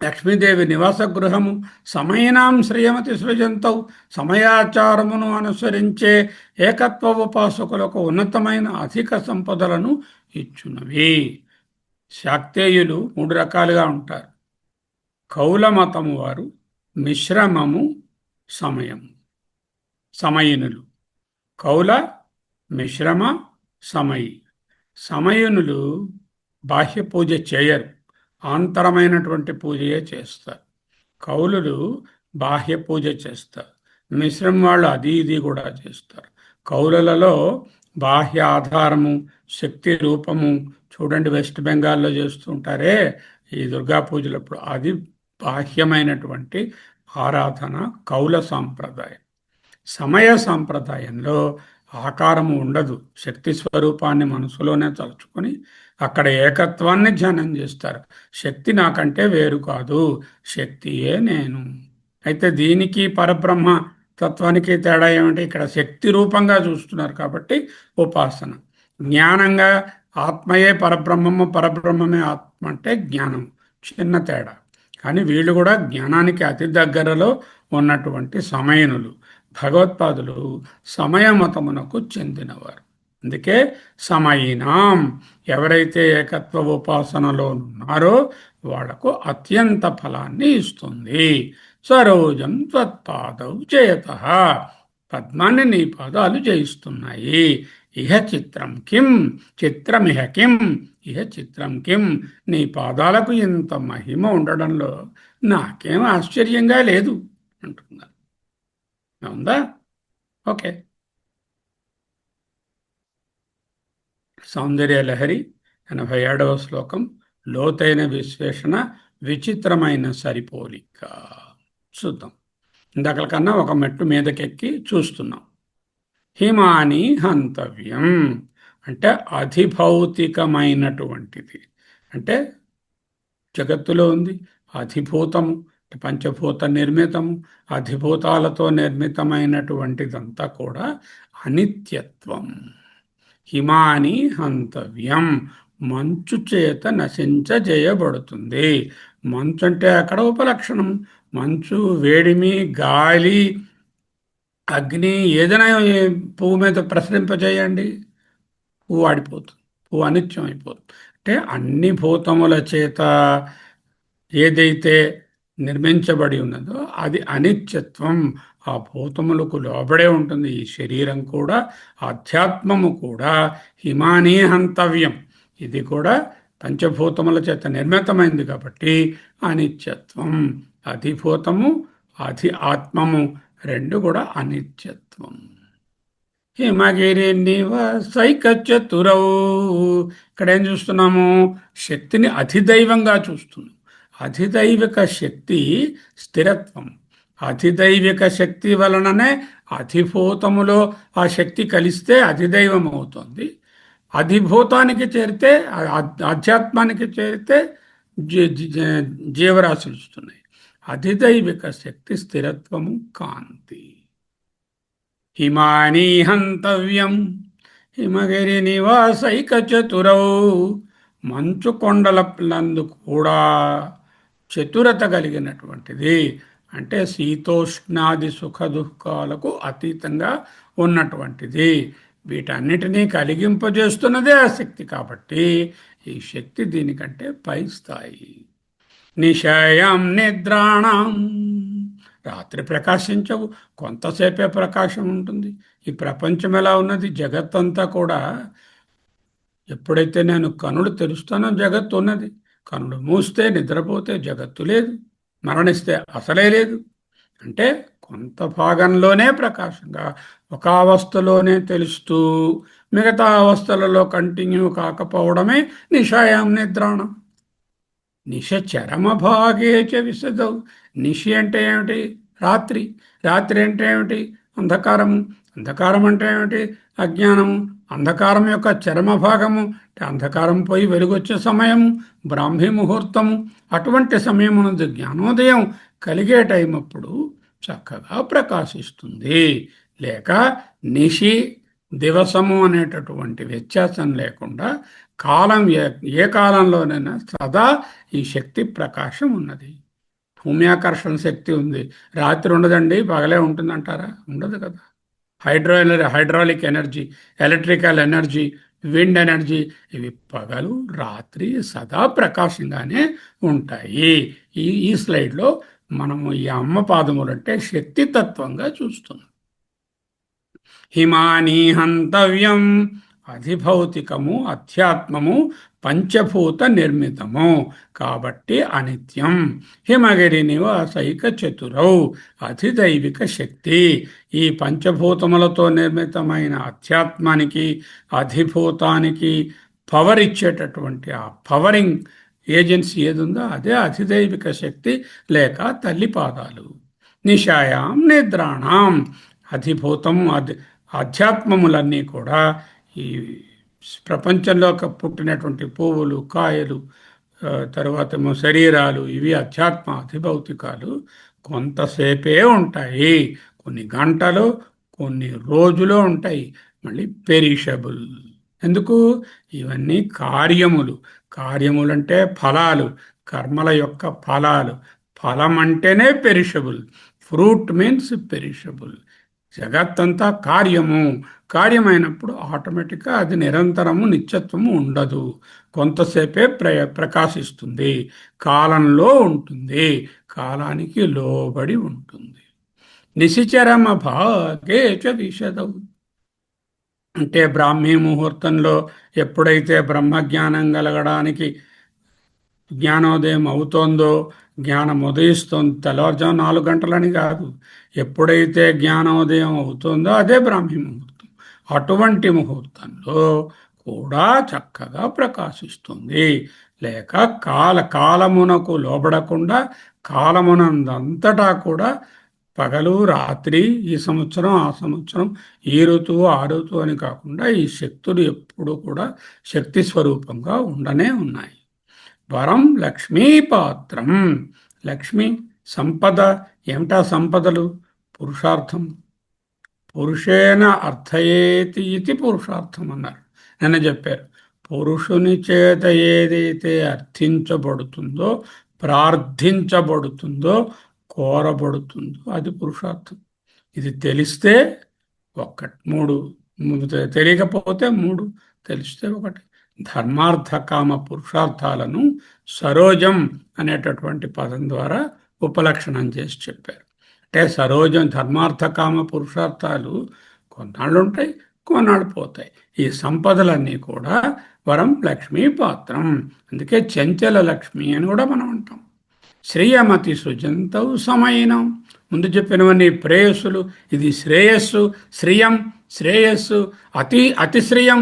లక్ష్మీదేవి నివాస గృహము. సమయనాం శ్రీయమతి సృజంతౌ, సమయాచారమును అనుసరించే ఏకత్వ ఉపాసకులకు ఉన్నతమైన అధిక సంపదలను ఇచ్చునవి. శాక్తేయులు 3 రకాలుగా ఉంటారు. కౌల మతము వారు మిశ్రమము, సమయము, సమయినులు. కౌల, మిశ్రమ, సమయి. సమయనులు బాహ్య పూజ చేయరు, ఆంతరమైనటువంటి పూజయే చేస్తారు. కౌలులు బాహ్య పూజ చేస్తారు. మిశ్రమం వాళ్ళు అది ఇది కూడా చేస్తారు. కౌలులలో బాహ్య ఆధారము, శక్తి రూపము. చూడండి, వెస్ట్ బెంగాల్లో చేస్తుంటారే ఈ దుర్గా పూజలప్పుడు, అది బాహ్యమైనటువంటి ఆరాధన కౌల సాంప్రదాయం. సమయ సాంప్రదాయంలో ఆకారము ఉండదు, శక్తి స్వరూపాన్ని మనసులోనే తలుచుకొని అక్కడ ఏకత్వాన్ని ధ్యానం చేస్తారు. శక్తి నాకంటే వేరు కాదు, శక్తియే నేను. అయితే దీనికి పరబ్రహ్మ తత్వానికి తేడా ఏమంటే, ఇక్కడ శక్తి రూపంగా చూస్తున్నారు కాబట్టి ఉపాసన. జ్ఞానంగా ఆత్మయే పరబ్రహ్మము, పరబ్రహ్మమే ఆత్మ అంటే జ్ఞానం, చిన్న తేడా. కానీ వీళ్ళు కూడా జ్ఞానానికి అతి దగ్గరలో ఉన్నటువంటి సమయనులు. భగవత్పాదులు సమయమతమునకు చెందినవారు. అందుకే సమయినాం, ఎవరైతే ఏకత్వ ఉపాసనలో ఉన్నారో వాళ్లకు అత్యంత ఫలాన్ని ఇస్తుంది. సరోజం త్వత్పాదౌ జయత, పద్మాన్ని నీ పాదాలు జయిస్తున్నాయి. ఇహ చిత్రం కిం, చిత్రమిహ కిం, ఇహ చిత్రం కిం, నీ పాదాలకు ఇంత మహిమ ఉండడంలో నాకేం ఆశ్చర్యంగా లేదు అంటున్నారు. ఉందా? ఓకే. సౌందర్యలహరి 87వ శ్లోకం. లోతైన విశ్లేషణ, విచిత్రమైన సరిపోలిక. చూద్దాం. ఇందాకల కన్నా ఒక మెట్టు మీదకెక్కి చూస్తున్నాం. హిమాని హంతవ్యం అంటే అధిభౌతికమైనటువంటిది, అంటే జగత్తులో ఉంది. అధిభూతము, పంచభూత నిర్మితము, అధిభూతాలతో నిర్మితమైనటువంటిదంతా కూడా అనిత్యత్వం. హిమాని హంతవ్యం, మంచు చేత నశించజేయబడుతుంది. మంచు అంటే అక్కడ ఉపలక్షణం. మంచు, వేడిమి, గాలి, అగ్ని ఏదైనా పువ్వు మీద ప్రసరింపజేయండి, పువ్వు ఆడిపోతుంది, పువ్వు అనిత్యం అయిపోతుంది. అంటే అన్ని భూతముల చేత ఏదైతే నిర్మించబడి ఉన్నదో అది అనిత్యత్వం. ఆ భూతములకు లోబడే ఉంటుంది. ఈ శరీరం కూడా, ఆధ్యాత్మము కూడా హిమానీ హంతవ్యం. ఇది కూడా పంచభూతముల చేత నిర్మితమైంది కాబట్టి అనిత్యత్వం. అధిభూతము, అధి ఆత్మము రెండు కూడా అనిత్యత్వం. హిమగిరి నివసైక చతురౌ, ఇక్కడ ఏం చూస్తున్నాము? శక్తిని అధిదైవంగా చూస్తున్నాం. అధిదైవిక శక్తి స్థిరత్వం. అధిదైవిక శక్తి వలననే అధిభూతములో ఆ శక్తి కలిస్తే అధిదైవం అవుతుంది. అధిభూతానికి చేరితే, ఆధ్యాత్మానికి చేరితే జీవరాశులు వస్తున్నాయి. అధిదైవిక శక్తి స్థిరత్వము, కాంతి. హిమాని హంతవ్యం హిమగిరి నివాసైక చతురౌ, మంచు కొండల నందు కూడా చతురత కలిగినటువంటిది. అంటే శీతోష్ణాది సుఖ దుఃఖాలకు అతీతంగా ఉన్నటువంటిది. వీటన్నిటినీ కలిగింపజేస్తున్నదే ఆ శక్తి. కాబట్టి ఈ శక్తి దీనికంటే పై స్థాయి. నిశయం నిద్రాణం, రాత్రి ప్రకాశించవు, కొంతసేపే ప్రకాశం ఉంటుంది. ఈ ప్రపంచం ఎలా ఉన్నది? జగత్తంతా కూడా ఎప్పుడైతే నేను కనులు తెరుస్తానో జగత్తు ఉన్నది. కనులు మూస్తే, నిద్రపోతే జగత్తు లేదు. మరణిస్తే అసలే లేదు. అంటే కొంత భాగంలోనే ప్రకాశంగా, ఒక అవస్థలోనే తెలుస్తూ మిగతా అవస్థలలో కంటిన్యూ కాకపోవడమే నిశాయాం నిద్రాణం. నిశ చరమ భాగే చ విశదౌ. నిశి అంటే ఏమిటి? రాత్రి. రాత్రి అంటే ఏమిటి? అంధకారము. అంధకారం అంటే ఏమిటి? అజ్ఞానము. అంధకారం యొక్క చరమ భాగము అంటే అంధకారం పోయి వెలుగొచ్చే సమయము, బ్రాహ్మీ ముహూర్తము. అటువంటి సమయమునందు జ్ఞానోదయం కలిగే టైం అప్పుడు చక్కగా ప్రకాశిస్తుంది. లేక నిశి దివసము అనేటటువంటి వ్యత్యాసం లేకుండా కాలం ఏ కాలంలోనైనా సదా ఈ శక్తి ప్రకాశం ఉన్నది. భూమ్యాకర్షణ శక్తి ఉంది, రాత్రి ఉండదండి, పగలే ఉంటుందంటారా? ఉండదు కదా. Hydraulic energy, electrical energy, wind energy, ఇవి పగలు రాత్రి సదా ప్రకాశంగానే ఉంటాయి. ఈ స్లైడ్లో మనము ఈ అమ్మ పాదములు అంటే శక్తి తత్వంగా చూస్తున్నాం. హిమాని హంతవ్యం, అధిభౌతికము, అధ్యాత్మము, పంచభూత నిర్మితము కాబట్టి అనిత్యం. హిమగిరి నివాసైక చతురౌ, అధిదైవిక శక్తి. ఈ పంచభూతములతో నిర్మితమైన అధ్యాత్మానికి, అధిభూతానికి పవర్ ఇచ్చేటటువంటి ఆ పవరింగ్ ఏజెన్సీ ఏదుందో అదే అధిదైవిక శక్తి లేక తల్లి పాదాలు. నిశాయాం నిద్రాణం, అధిభూతము, ఆధ్యాత్మములన్నీ కూడా ఈ ప్రపంచంలో పుట్టినటువంటి పువ్వులు, కాయలు, తర్వాత శరీరాలు, ఇవి అధ్యాత్మ, అధిభౌతికాలు కొంతసేపే ఉంటాయి. కొన్ని గంటలు, కొన్ని రోజులు ఉంటాయి, మళ్ళీ పెరిషబుల్. ఎందుకు? ఇవన్నీ కార్యములు. కార్యములంటే ఫలాలు, కర్మల యొక్క ఫలాలు. ఫలం అంటేనే పెరిషబుల్. Fruit means perishable. జగత్తంతా కార్యము. కార్యమైనప్పుడు ఆటోమేటిక్గా అది నిరంతరము నిత్యత్వము ఉండదు. కొంతసేపే ప్రకాశిస్తుంది, కాలంలో ఉంటుంది, కాలానికి లోబడి ఉంటుంది. నిశిచరమ భాగే చ విశదవు. అంటే బ్రాహ్మీ ముహూర్తంలో ఎప్పుడైతే బ్రహ్మజ్ఞానం కలగడానికి జ్ఞానోదయం అవుతోందో, జ్ఞానం ఉదయిస్తోంది, తెల్లవారుజాము 4 గంటలని కాదు, ఎప్పుడైతే జ్ఞానోదయం అవుతుందో అదే బ్రాహ్మీ ముహూర్తం. అటువంటి ముహూర్తంలో కూడా చక్కగా ప్రకాశిస్తుంది. లేక కాలమునకు లోబడకుండా కాలమునందంతటా కూడా పగలు రాత్రి, ఈ సంవత్సరం ఆ సంవత్సరం, ఈ ఋతువు ఆ ఋతువు అని కాకుండా ఈ శక్తులు ఎప్పుడు కూడా శక్తి స్వరూపంగా ఉండనే ఉన్నాయి. వరం లక్ష్మీపాత్రం. లక్ష్మి సంపద. ఏమిటా సంపదలు? పురుషార్థం. పురుషేణ అర్థయేతి ఇది పురుషార్థం అన్నారు. నిన్న చెప్పారు, పురుషుని చేత ఏదైతే అర్థించబడుతుందో, ప్రార్థించబడుతుందో, కోరబడుతుందో అది పురుషార్థం. ఇది తెలిస్తే ఒక్కటి, మూడు. తెలియకపోతే మూడు, తెలిస్తే ఒకటి. ధర్మార్థ కామ పురుషార్థాలను సరోజం అనేటటువంటి పదం ద్వారా ఉపలక్షణం చేసి చెప్పారు. అంటే సరోజం, ధర్మార్థ కామ పురుషార్థాలు కొన్నాళ్ళు ఉంటాయి, కొన్నాళ్ళు పోతాయి. ఈ సంపదలన్నీ కూడా వరం లక్ష్మీ పాత్రం. అందుకే చెంచల లక్ష్మి అని కూడా మనం అంటాం. శ్రేయమతి సృజంతవు సమయనం. ముందు చెప్పినవన్నీ ప్రేయస్సులు. ఇది శ్రేయస్సు, శ్రియం, శ్రేయస్సు, అతిశ్రియం,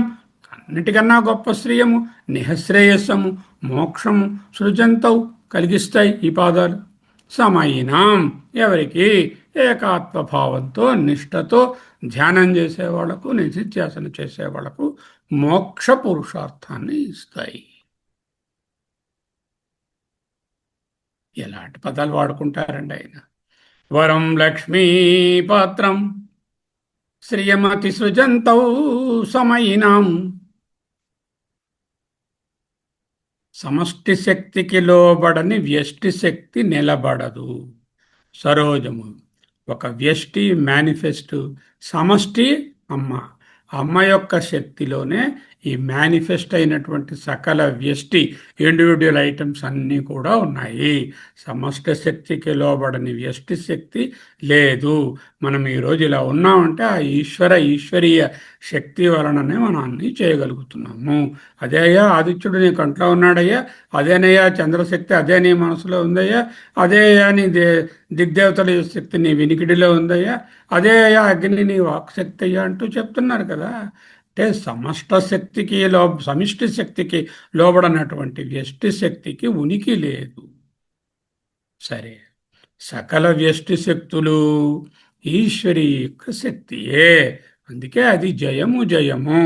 అన్నిటికన్నా గొప్ప శ్రేయము, నిహశ్రేయస్సము, మోక్షము, సృజంతవు కలిగిస్తాయి ఈ పాదాలు. సమయినాం, ఎవరికి? ఏకాత్మభావంతో నిష్ఠతో ధ్యానం చేసేవాళ్లకు, నిధిధ్యాసన చేసేవాళ్లకు మోక్ష పురుషార్థాన్ని ఇస్తాయి. ఎలాంటి పదాలు వాడుకుంటారండి ఆయన? వరం లక్ష్మీ పాత్రం శ్రియమతి సృజంతౌ సమయినాం. సమష్టి శక్తికి లోబడని వ్యష్టి శక్తి నిలబడదు. సరోజము ఒక వ్యష్టి, మేనిఫెస్టు. సమష్టి అమ్మ. అమ్మ యొక్క శక్తిలోనే ఈ మేనిఫెస్ట్ అయినటువంటి సకల వ్యష్టి, ఇండివిజువల్ ఐటమ్స్ అన్నీ కూడా ఉన్నాయి. సమష్ట శక్తికి లోబడని వ్యష్టి శక్తి లేదు. మనం ఈరోజు ఇలా ఉన్నామంటే ఆ ఈశ్వరీయ శక్తి వలననే మనం అన్నీ చేయగలుగుతున్నాము. అదే అయ్యా ఆదిత్యుడు నీ కంట్లో ఉన్నాడయ్యా, అదేనయ్యా చంద్రశక్తి, అదే నీ మనసులో ఉందయ్యా, అదే అయ్యా నీ దిగ్దేవతల శక్తి నీ వినికిడిలో ఉందయ్యా, అదే అయ్యా అగ్ని నీ వాక్శక్తి అయ్యా అంటూ చెప్తున్నారు కదా. అంటే సమిష్టి శక్తికి లోబడినటువంటి వ్యష్టి శక్తికి ఉనికి లేదు. సరే, సకల వ్యష్టి శక్తులు ఈశ్వరీ యొక్క శక్తియే. అందుకే అది జయము జయము,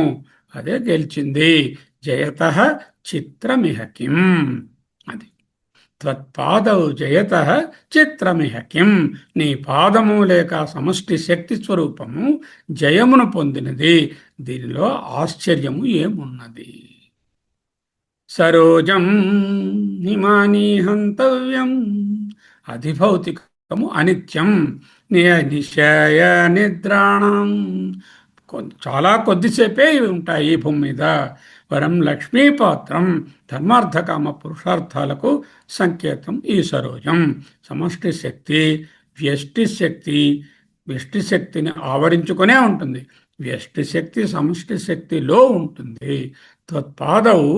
అదే గెలిచింది. జయత చిత్రమిహ కిం. అది త్వత్పాదౌ జయత చిత్రమిహ కిం. నీ పాదము లేక సమష్టి శక్తి స్వరూపము జయమును పొందినది, దీనిలో ఆశ్చర్యము ఏమున్నది? సరోజం హిమాని హంతవ్యం. అధిభౌతికము అనిత్యం. నిశయ నిద్రాణం. చాలా కొద్దిసేపే ఇవి ఉంటాయి ఈ భూమి మీద. వరం లక్ష్మీపాత్రం ధర్మార్థకామ పురుషార్థాలకు సంకేతం ఈ సరోజం. సమష్టి శక్తి వ్యష్టి శక్తిని ఆవరించుకునే ఉంటుంది. వ్యష్టి శక్తి సమష్టి శక్తిలో ఉంటుంది. త్వత్పాదవు,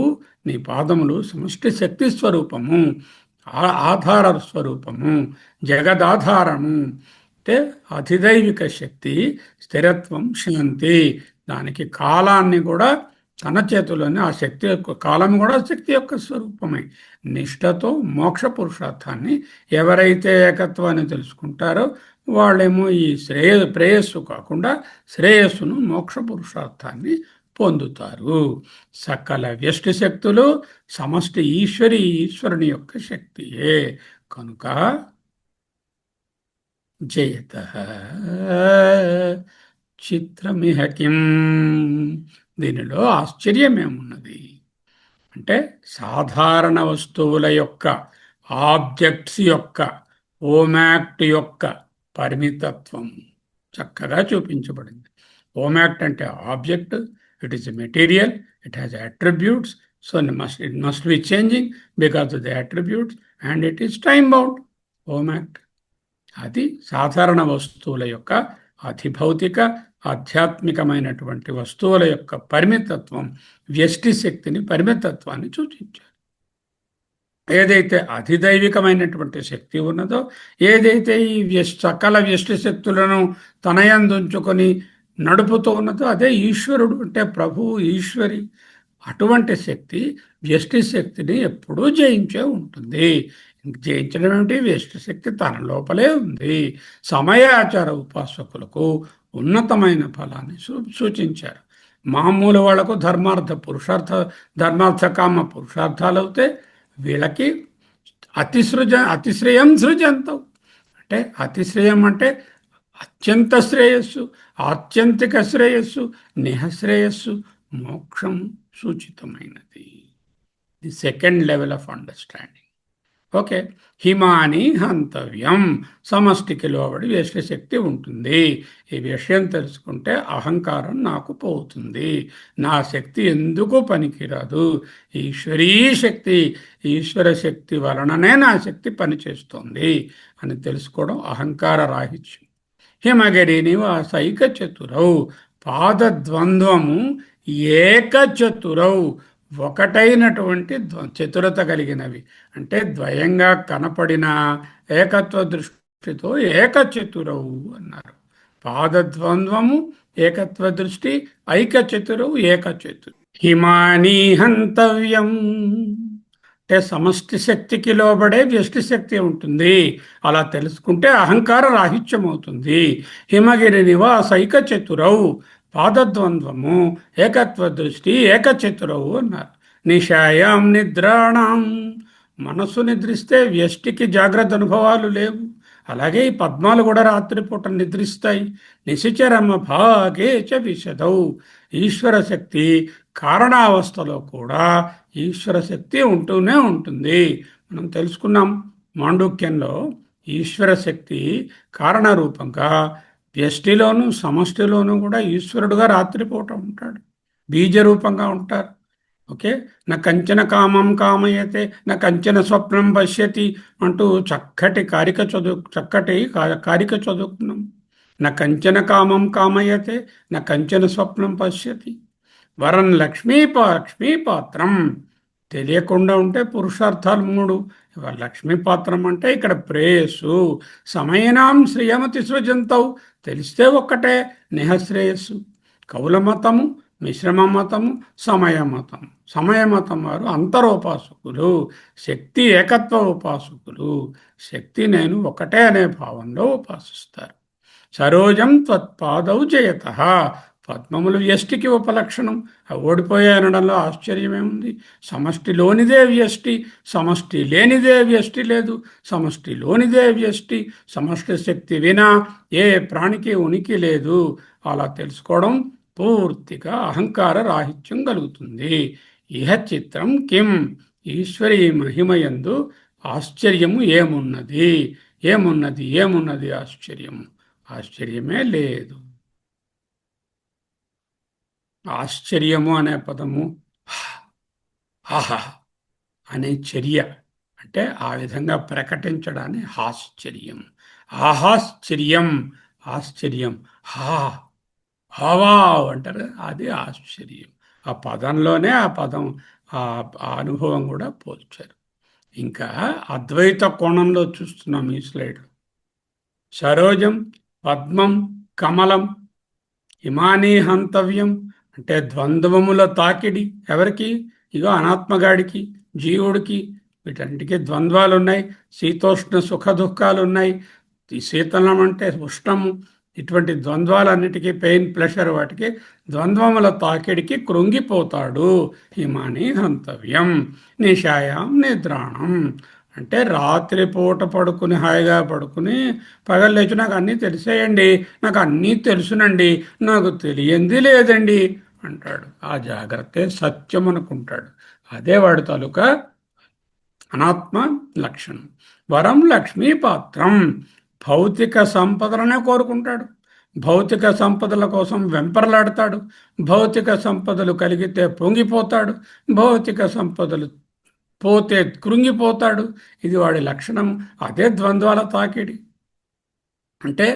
నీ పాదములు సమష్టి శక్తి స్వరూపము, ఆధార స్వరూపము, జగదాధారము. అంటే అధిదైవిక శక్తి, స్థిరత్వం, శాంతి. దానికి కాలాన్ని కూడా తన చేతిలోనే, ఆ శక్తి యొక్క కాలం కూడా శక్తి యొక్క స్వరూపమే. నిష్ఠతో మోక్ష పురుషార్థాన్ని ఎవరైతే ఏకత్వాన్ని తెలుసుకుంటారో వాళ్ళేమో ఈ ప్రేయస్సు కాకుండా శ్రేయస్సును, మోక్ష పురుషార్థాన్ని పొందుతారు. సకల వ్యష్టి శక్తులు సమష్టి ఈశ్వరుని యొక్క శక్తియే కనుక జయత చిత్రమిహ కిం. దీనిలో ఆశ్చర్యమేమున్నది అంటే, సాధారణ వస్తువుల యొక్క, ఆబ్జెక్ట్స్ యొక్క, ఓమాక్ట్ యొక్క పరిమితత్వం, చక్కగా చూపించబడింది. హోమ్ యాక్ట్ అంటే object, it is a material, it has attributes, so it must be changing because of the attributes, and it is time bound. Home act అది సాధారణ వస్తువుల యొక్క అధిభౌతిక ఆధ్యాత్మికమైనటువంటి వస్తువుల యొక్క పరిమితత్వం, వ్యష్టి శక్తిని, పరిమితత్వాన్ని సూచించారు. ఏదైతే అధిదైవికమైనటువంటి శక్తి ఉన్నదో, ఏదైతే ఈ సకల వ్యష్టి శక్తులను తనయందుంచుకొని నడుపుతూ ఉన్నదో, అదే ఈశ్వరుడు అంటే ప్రభువు, ఈశ్వరి. అటువంటి శక్తి వ్యష్టి శక్తిని ఎప్పుడూ జయించే ఉంటుంది. జయించడం ఏమిటి? వ్యష్టి శక్తి తన లోపలే ఉంది. సమయాచార ఉపాసకులకు ఉన్నతమైన ఫలాన్ని సూచించారు. మామూలు వాళ్లకు ధర్మార్థ కామ పురుషార్థాలు అవుతే, వీళ్ళకి అతిశ్రేయం సృజంతం. అంటే అతిశ్రేయం అంటే అత్యంత శ్రేయస్సు, ఆత్యంతిక శ్రేయస్సు, నిహశ్రేయస్సు, మోక్షం సూచితమైనది. The second level of understanding. Okay, హిమాని హంతవ్యం, సమష్టికి లోబడి వ్యష్టిశక్తి ఉంటుంది. ఈ విషయం తెలుసుకుంటే అహంకారం నాకు పోతుంది, నా శక్తి ఎందుకు పనికిరాదు, ఈశ్వరీ శక్తి, ఈశ్వర శక్తి వలననే నా శక్తి పనిచేస్తుంది అని తెలుసుకోవడం అహంకార రాహిత్యం. హిమగిరి నివాసైక చతురౌ, పాదద్వంద్వము ఏకచతురౌ, ఒకటైనటువంటి చతురత కలిగినవి. అంటే ద్వయంగా కనపడిన ఏకత్వ దృష్టితో ఏకచతురవు అన్నారు. పాదద్వంద్వము ఏకత్వ దృష్టి, ఐకచతురవు ఏకచతురు. హిమానీ హంతవ్యం అంటే సమష్టి శక్తికి లోబడే వ్యష్టి శక్తి ఉంటుంది. అలా తెలుసుకుంటే అహంకార రాహిత్యం అవుతుంది. హిమగిరి నివాసైక చతురవు, పాదద్వంద్వము ఏకత్వ దృష్టి ఏకచతురవు అన్నారు. నిశాయాం నిద్రాణం, మనస్సు నిద్రిస్తే వ్యష్టికి జాగ్రత్త అనుభవాలు లేవు. అలాగే ఈ పద్మాలు కూడా రాత్రిపూట నిద్రిస్తాయి. నిశిచరమ భాగే చ విశదౌ, ఈశ్వర శక్తి కారణావస్థలో కూడా ఈశ్వర శక్తి ఉంటూనే ఉంటుంది. మనం తెలుసుకున్నాం మాండూక్యంలో ఈశ్వర శక్తి కారణరూపంగా వ్యష్టిలోను సమష్టిలోనూ కూడా ఈశ్వరుడుగా రాత్రిపూట ఉంటాడు, బీజరూపంగా ఉంటారు. ఓకే, నా కంచన కామం కామయతే, నా కంచన స్వప్నం పశ్యతి అంటూ చక్కటి కారిక చదువుకున్నాం. నా కంచన కామం కామయతే, నా కంచన స్వప్నం పశ్యతి. వరం లక్ష్మీపాత్రం, తెలియకుండా ఉంటే పురుషార్థాలు మూడు. లక్ష్మీపాత్రం అంటే ఇక్కడ ప్రేయస్సు. సమయనాం శ్రేయమతి సృజంతవు, తెలిస్తే ఒక్కటే నిహశ్రేయస్సు. కౌల మతము, మిశ్రమ మతము, సమయమతం. సమయమతం వారు అంతరోపాసకులు, శక్తి ఏకత్వ ఉపాసకులు. శక్తి నేను ఒకటే అనే భావంలో ఉపాసిస్తారు. సరోజం త్వత్పాదౌ జయత, పద్మములు వ్యష్టికి ఉపలక్షణం. ఓడిపోయా అనడంలో ఆశ్చర్యమేముంది? సమష్టిలోనిదే వ్యష్టి, సమష్టి లేనిదే వ్యష్టి లేదు. సమష్టిలోనిదే వ్యష్టి. సమష్టి శక్తి వినా ఏ ప్రాణికి ఉనికి లేదు. అలా తెలుసుకోవడం పూర్తిగా అహంకార రాహిత్యం కలుగుతుంది. ఇహ చిత్రం కిం, ఈశ్వరీ మహిమయందు ఆశ్చర్యము ఏమున్నది? ఏమున్నది? ఏమున్నది ఆశ్చర్యము? ఆశ్చర్యమే లేదు. ఆశ్చర్యము అనే పదము ఆహా అనే చర్య, అంటే ఆ విధంగా ప్రకటించడాన్ని ఆశ్చర్యం. ఆహాశ్చర్యం, ఆశ్చర్యం. హావా అంటారు, అది ఆశ్చర్యం. ఆ పదంలోనే ఆ పదం, ఆ అనుభవం కూడా పోల్చారు. ఇంకా అద్వైత కోణంలో చూస్తున్నాం ఈ స్లైడ్. సరోజం, పద్మం, కమలం, హిమానీ హంతవ్యం అంటే ద్వంద్వముల తాకిడి. ఎవరికి? ఇగో అనాత్మగాడికి, జీవుడికి. వీటన్నిటికీ ద్వంద్వాలు ఉన్నాయి. శీతోష్ణ సుఖ దుఃఖాలు ఉన్నాయి. ఈ శీతలం అంటే ఉష్ణము. ఇటువంటి ద్వంద్వాలన్నిటికీ, పెయిన్ ప్లెషర్, వాటికి ద్వంద్వముల తాకిడికి కృంగిపోతాడు. హిమానీ హంతవ్యం. నిశాయాం నిద్రాణం అంటే రాత్రిపూట పడుకుని, హాయిగా పడుకుని పగలు లేచి నాకు అన్నీ తెలిసేయండి, నాకు అన్నీ తెలుసునండి, నాకు తెలియంది లేదండి అంటాడు. ఆ జాగ్రత్తే సత్యం అనుకుంటాడు. అదే వాడి తాలూకా అనాత్మ లక్షణం. వరం లక్ష్మీపాత్రం, భౌతిక సంపదలనే కోరుకుంటాడు. భౌతిక సంపదల కోసం వెంపర్లాడతాడు, భౌతిక సంపదలు కలిగితే పొంగిపోతాడు, భౌతిక సంపదలు పోతే కృంగిపోతాడు. ఇది వాడి లక్షణం. అదే ద్వంద్వాల తాకిడి. అంటే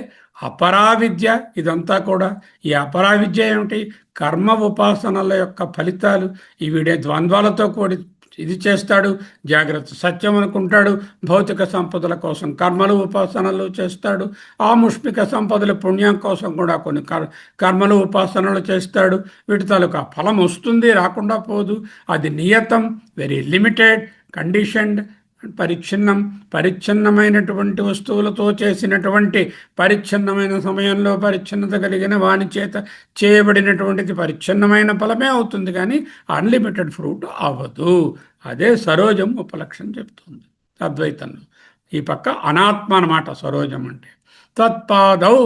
అపరావిద్య ఇదంతా కూడా. ఈ అపరావిద్య ఏమిటి? కర్మ ఉపాసనల యొక్క ఫలితాలు. వీడే ద్వంద్వాలతో కూడి ఇది చేస్తాడు, జాగ్రత్త సత్యం అనుకుంటాడు, భౌతిక సంపదల కోసం కర్మలు ఉపాసనలు చేస్తాడు, ఆముష్మిక సంపదల పుణ్యం కోసం కూడా కొన్ని కర్మలు ఉపాసనలు చేస్తాడు. వీటి తాలూకా ఫలం వస్తుంది, రాకుండా పోదు. అది నియతం, వెరీ లిమిటెడ్, కండిషన్డ్, పరిచ్ఛిన్నమైనటువంటి వస్తువులతో చేసినటువంటి పరిచ్ఛిన్నమైన సమయంలో పరిచ్ఛిన్నత కలిగిన వాని చేత చేయబడినటువంటిది పరిచ్ఛిన్నమైన ఫలమే అవుతుంది, కానీ అన్లిమిటెడ్ ఫ్రూట్ అవ్వదు. అదే సరోజం ఉపలక్షణం చెప్తుంది అద్వైతంలో. ఈ పక్క అనాత్మ అన్నమాట సరోజం అంటే. తత్పాదౌ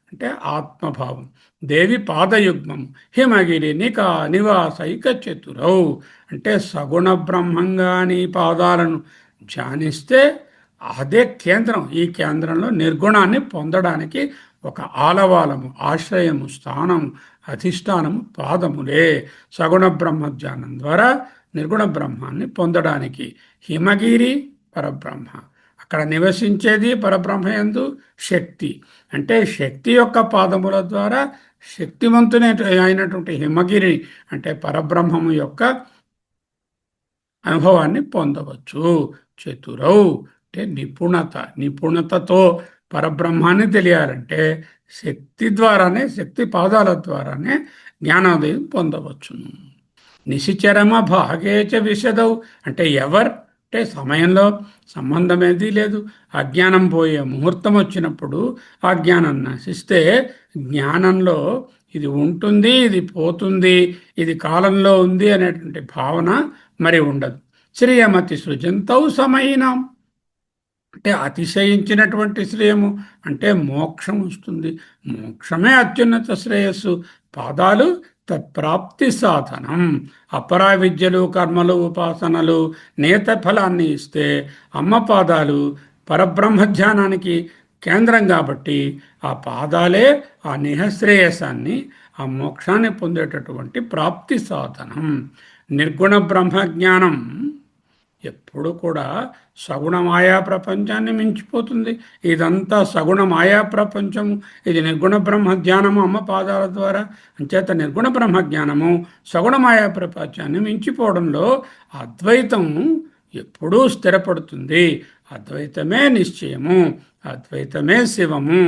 అంటే ఆత్మభావం. దేవి పాదయుగ్మం హిమగిరి నికా నివాసైక చతురౌ అంటే సగుణ బ్రహ్మంగా నీ పాదాలను ధ్యానిస్తే అదే కేంద్రం. ఈ కేంద్రంలో నిర్గుణాన్ని పొందడానికి ఒక ఆలవాలము, ఆశ్రయము, స్థానము, అధిష్టానము పాదములే. సగుణ బ్రహ్మ ధ్యానం ద్వారా నిర్గుణ బ్రహ్మాన్ని పొందడానికి హిమగిరి పరబ్రహ్మ, అక్కడ నివసించేది పరబ్రహ్మయందు శక్తి. అంటే శక్తి యొక్క పాదముల ద్వారా శక్తివంతునే అయినటువంటి హిమగిరి అంటే పరబ్రహ్మము యొక్క అనుభవాన్ని పొందవచ్చు. చతురౌ అంటే నిపుణతతో పరబ్రహ్మాన్ని తెలియాలంటే శక్తి ద్వారానే, శక్తి పాదాల ద్వారానే జ్ఞానోదయం పొందవచ్చును. నిశిచరమ భాగేచ విశదౌ అంటే అంటే సమయంలో సంబంధమేది లేదు. అజ్ఞానం పోయే ముహూర్తం వచ్చినప్పుడు ఆ జ్ఞానం నశిస్తే జ్ఞానంలో ఇది ఉంటుంది, ఇది పోతుంది, ఇది కాలంలో ఉంది అనేటువంటి భావన మరి ఉండదు. శ్రేయమతి సృజంతౌ సమయినాం అంటే అతిశయించినటువంటి శ్రేయము అంటే మోక్షం వస్తుంది. మోక్షమే అత్యున్నత శ్రేయస్సు. పాదాలు తత్ప్రాప్తి సాధనం. అపరా విద్యలు, కర్మలు, ఉపాసనలు నేత ఫలాన్ని ఇస్తే అమ్మ పాదాలు పరబ్రహ్మ ధ్యానానికి కేంద్రం కాబట్టి ఆ పాదాలే ఆ నిహశ్రేయసాన్ని, ఆ మోక్షాన్ని పొందేటటువంటి ప్రాప్తి సాధనం. నిర్గుణ బ్రహ్మ జ్ఞానం ఎప్పుడు కూడా సగుణ మాయా ప్రపంచాన్ని మించిపోతుంది. ఇదంతా సగుణ మాయా ప్రపంచము, ఇది నిర్గుణ బ్రహ్మ జ్ఞానము అమ్మ పాదాల ద్వారా. అంచేత నిర్గుణ బ్రహ్మ జ్ఞానము సగుణ మాయా ప్రపంచాన్ని మించిపోవడంలో అద్వైతం ఎప్పుడూ స్థిరపడుతుంది. అద్వైతమే నిశ్చయము, అద్వైతమే శివము.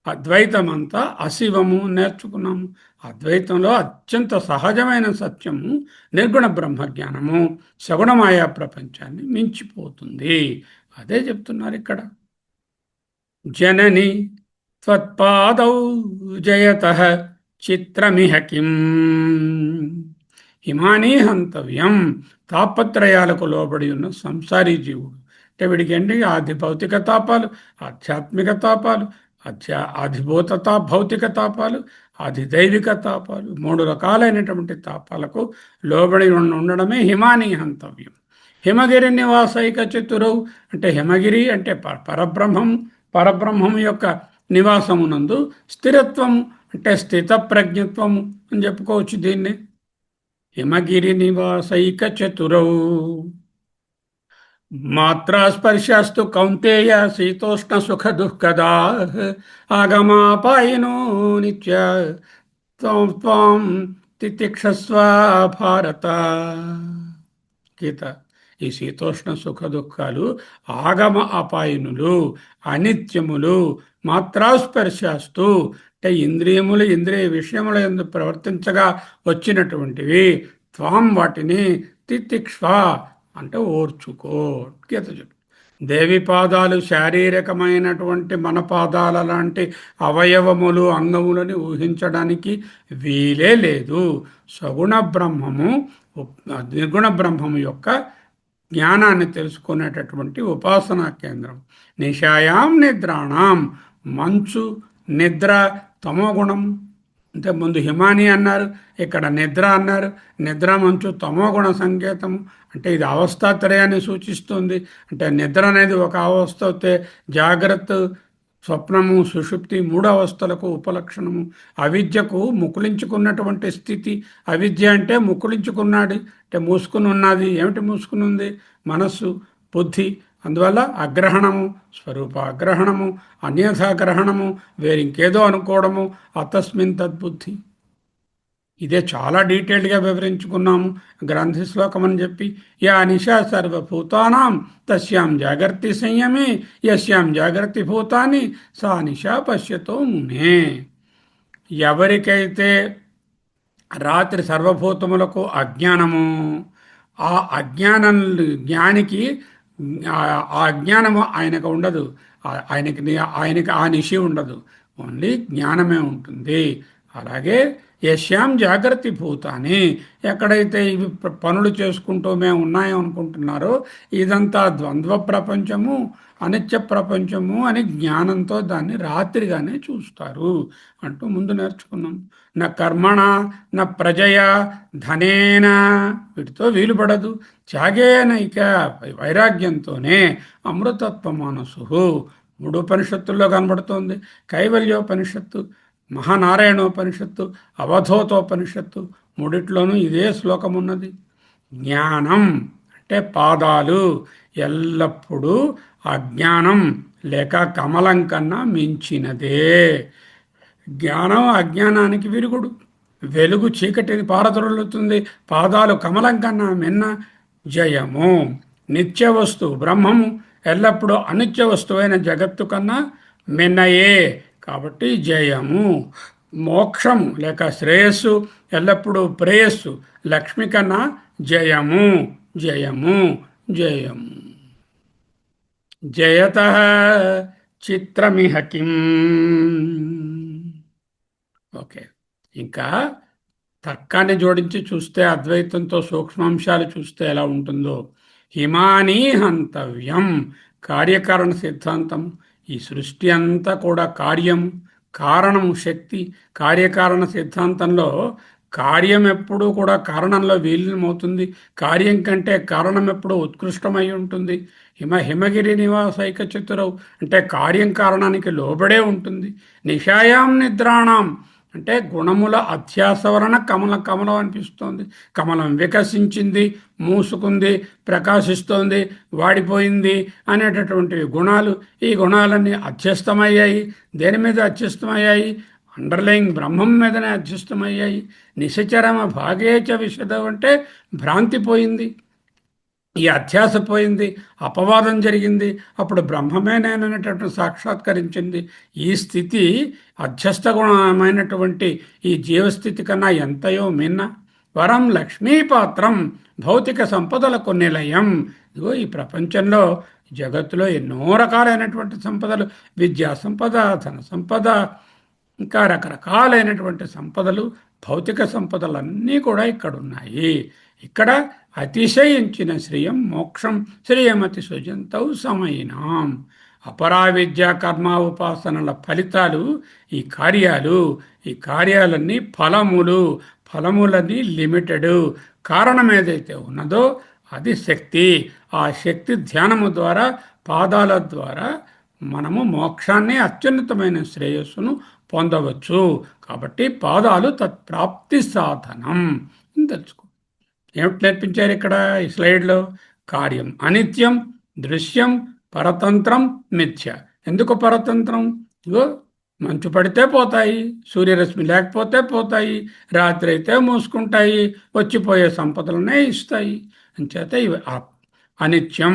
అద్వైతమంతా అశివము నేర్చుకున్నాము. అద్వైతంలో అత్యంత సహజమైన సత్యము నిర్గుణ బ్రహ్మజ్ఞానము సగుణమాయా ప్రపంచాన్ని మించిపోతుంది. అదే చెప్తున్నారు ఇక్కడ. జనని త్వత్పాదౌ జయతః చిత్రమిహ కిం హిమానీ హంతవ్యం. తాపత్రయాలకు లోబడి ఉన్న సంసారీ జీవుడు అంటే వీడికి ఆది భౌతిక తాపాలు, ఆధ్యాత్మిక తాపాలు, అధిభూత భౌతిక తాపాలు, అధిదైవిక తాపాలు, 3 రకాలైనటువంటి తాపాలకు లోబడి ఉండడమే హిమానీ హంతవ్యం. హిమగిరి నివాసైక చతురవు అంటే హిమగిరి అంటే పరబ్రహ్మం యొక్క నివాసమునందు స్థిరత్వం అంటే స్థిత ప్రజ్ఞత్వము అని చెప్పుకోవచ్చు దీన్ని. హిమగిరి నివాసైక చతురవు మాత్రాస్పర్శాస్తు కౌంతేయ శీతోష్ణ సుఖ దుఃఖదా ఆగమాపాయనో నిత్య త్వం తితిక్షస్వ భారత. గీత. ఈ శీతోష్ణ సుఖ దుఃఖాలు ఆగమ అపాయనులు, అనిత్యములు. మాత్రాస్పర్శాస్తు అంటే ఇంద్రియ విషయముల యందు ప్రవర్తించగా వచ్చినటువంటివి. త్వం వాటిని తితిక్ష్వ అంటే ఓర్చుకో. గీత చెప్పు. దేవి పాదాలు శారీరకమైనటువంటి మన పాదాల లాంటి అవయవములు, అంగములని ఊహించడానికి వీలే లేదు. సగుణ బ్రహ్మము, నిర్గుణ బ్రహ్మము యొక్క జ్ఞానాన్ని తెలుసుకునేటటువంటి ఉపాసనా కేంద్రం. నిశాయాం నిద్రాణం మంచు, నిద్ర, తమోగుణం. అంటే ముందు హిమాని అన్నారు, ఇక్కడ నిద్ర అన్నారు. నిద్ర, మంచు, తమోగుణ సంకేతము. అంటే ఇది అవస్థాత్రయాన్ని సూచిస్తుంది. అంటే నిద్ర అనేది ఒక అవస్థ అయితే జాగ్రత్త స్వప్నము సుషుప్తి మూడు అవస్థలకు ఉపలక్షణము. అవిద్యకు ముకుళించుకున్నటువంటి స్థితి. అవిద్య అంటే ముకుళించుకున్నాడు అంటే మూసుకుని ఉన్నది. ఏమిటి మూసుకుని ఉంది? మనస్సు, బుద్ధి. అందువల్ల అగ్రహణము, స్వరూప అగ్రహణము, అన్యథాగ్రహణము, వేరింకేదో అనుకోవడము, అతస్మిన్ తద్బుద్ధి. ఇదే చాలా డీటెయిల్డ్గా వివరించుకున్నాము గ్రంథి శ్లోకం అని చెప్పి. యా నిశా సర్వభూతానాం తస్యాం జాగర్తి సంయమే యస్యాం జాగర్తి భూతాని సా నిశా పశ్యతో మునే. ఎవరికైతే రాత్రి సర్వభూతములకు అజ్ఞానము, ఆ అజ్ఞానం జ్ఞానికి ఆ అజ్ఞానము ఆయనకు ఉండదు. ఆయనకి ఆ నిశి ఉండదు, ఓన్లీ జ్ఞానమే ఉంటుంది. అలాగే యశ్యాం జాగ్రత్త భూతాన్ని, ఎక్కడైతే ఇవి పనులు చేసుకుంటూ మేము ఉన్నాయనుకుంటున్నారో ఇదంతా ద్వంద్వ ప్రపంచము, అనిత్య ప్రపంచము అని జ్ఞానంతో దాన్ని రాత్రిగానే చూస్తారు అంటూ ముందు నేర్చుకున్నాం. నా కర్మణ నా ప్రజయ ధనేన, వీటితో వీలుపడదు. త్యాగేన ఇక వైరాగ్యంతోనే అమృతత్వ మనసు మూడు ఉపనిషత్తుల్లో కనబడుతోంది. కైవల్యోపనిషత్తు, మహానారాయణోపనిషత్తు, అవధూతోపనిషత్తు మూడిట్లోనూ ఇదే శ్లోకం ఉన్నది. జ్ఞానం అంటే పాదాలు ఎల్లప్పుడూ అజ్ఞానం లేక కమలం కన్నా మించినదే. జ్ఞానం అజ్ఞానానికి విరుగుడు, వెలుగు చీకటిని పారదొరులుతుంది. పాదాలు కమలం కన్నా మిన్న. జయము నిత్య వస్తువు బ్రహ్మము ఎల్లప్పుడూ అనిత్య వస్తువైన జగత్తు కన్నా మిన్నయే. కాబట్టి జయము. మోక్షము లేక శ్రేయస్సు ఎల్లప్పుడూ ప్రేయస్సు లక్ష్మి కన్నా జయము జయము జయము. జయత చిత్రమిహ కిం. ఓకే, ఇంకా తర్కాన్ని జోడించి చూస్తే అద్వైతంతో సూక్ష్మాంశాలు చూస్తే ఎలా ఉంటుందో. హిమానీ హంతవ్యం, కార్యకారణ సిద్ధాంతం. ఈ సృష్టి అంతా కూడా కార్యము, కారణము శక్తి. కార్యకారణ సిద్ధాంతంలో కార్యం ఎప్పుడూ కూడా కారణంలో విలీనమవుతుంది. కార్యం కంటే కారణం ఎప్పుడూ ఉత్కృష్టమై ఉంటుంది. హిమగిరి నివాసైక చతురవు అంటే కార్యం కారణానికి లోబడే ఉంటుంది. నిషాయాం నిద్రాణం అంటే గుణముల అధ్యాస వలన కమలం అనిపిస్తోంది. కమలం వికసించింది, మూసుకుంది, ప్రకాశిస్తోంది, వాడిపోయింది అనేటటువంటివి గుణాలు. ఈ గుణాలన్నీ అధ్యస్థమయ్యాయి. దేని మీద అధ్యస్థమయ్యాయి? అండర్లయింగ్ బ్రహ్మం మీదనే అధ్యస్థమయ్యాయి. నిశచరమ భాగేచ విశదం అంటే భ్రాంతి పోయింది, ఈ అధ్యాస పోయింది, అపవాదం జరిగింది. అప్పుడు బ్రహ్మమే నేననేటటువంటి సాక్షాత్కరించింది. ఈ స్థితి అధ్యస్థ గుణమైనటువంటి ఈ జీవస్థితి కన్నా ఎంతయో మిన్న. వరం లక్ష్మీపాత్రం భౌతిక సంపదలకు నిలయం. ఇదిగో ఈ ప్రపంచంలో జగత్తులో ఎన్నో రకాలైనటువంటి సంపదలు, విద్యా సంపద, ధన సంపద, ఇంకా రకరకాలైనటువంటి సంపదలు, భౌతిక సంపదలన్నీ కూడా ఇక్కడ ఉన్నాయి. ఇక్కడ అతిశయించిన శ్రియం మోక్షం శ్రియమతి సుజంతౌ సమయినాం. అపరావిద్య కర్మ ఉపాసనల ఫలితాలు ఈ కార్యాలు. ఈ కార్యాలన్నీ ఫలములన్నీ లిమిటెడ్. కారణం ఏదైతే ఉన్నదో అది శక్తి. ఆ శక్తి ధ్యానము ద్వారా, పాదాల ద్వారా మనము మోక్షాన్ని, అత్యున్నతమైన శ్రేయస్సును పొందవచ్చు. కాబట్టి పాదాలు తత్ప్రాప్తి సాధనం తెలుసుకో. ఏమిటి నేర్పించారు ఇక్కడ ఈ స్లైడ్లో? కార్యం అనిత్యం, దృశ్యం, పరతంత్రం, మిథ్య. ఎందుకు పరతంత్రం? ఇగో మంచు పడితే పోతాయి, సూర్యరశ్మి లేకపోతే పోతాయి, రాత్రి అయితే మూసుకుంటాయి, వచ్చిపోయే సంపదలనే ఇస్తాయి. అంచేత ఇవి అనిత్యం,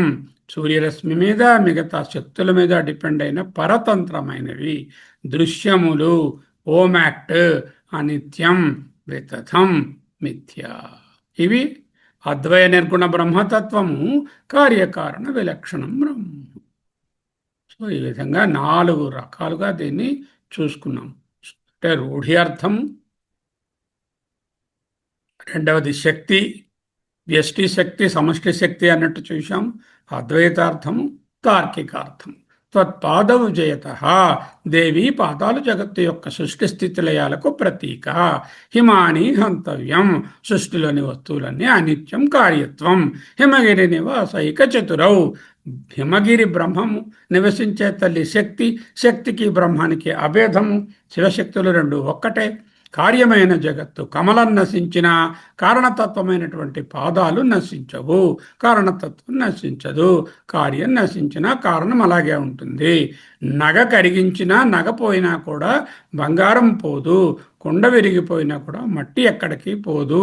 సూర్యరశ్మి మీద, మిగతా శక్తుల మీద డిపెండ్ అయిన పరతంత్రమైనవి. దృశ్యములు ఓమాక్ట్, అనిత్యం, వితథం, మిథ్య. ఇవి అద్వయ నిర్గుణ బ్రహ్మతత్వము, కార్యకారణ విలక్షణం బ్రహ్మ. సో ఈ విధంగా 4 రకాలుగా దీన్ని చూసుకున్నాం. అంటే రూఢి అర్థము, రెండవది శక్తి, వ్యష్టి శక్తి, సమష్టి శక్తి అన్నట్టు చూసాం. అద్వైతార్థము, తార్కికార్థం. త్వత్పాదవు జయత, దేవి పాదాలు జగత్తు యొక్క సృష్టి స్థితి లయాలకు ప్రతీక. హిమాని హంతవ్యం, సృష్టిలోని వస్తువులన్నీ అనిత్యం, కార్యత్వం. హిమగిరి నివాసైక చతురౌ, హిమగిరి బ్రహ్మము, నివసించే తల్లి శక్తి, శక్తికి బ్రహ్మానికి అభేదము, శివశక్తులు రెండు ఒక్కటే. కార్యమైన జగత్తు కమలం నశించిన కారణతత్వమైనటువంటి పాదాలు నశించవు, కారణతత్వం నశించదు. కార్యం నశించిన కారణం అలాగే ఉంటుంది. నగ కరిగించినా నగ పోయినా కూడా బంగారం పోదు, కొండ విరిగిపోయినా కూడా మట్టి ఎక్కడికి పోదు.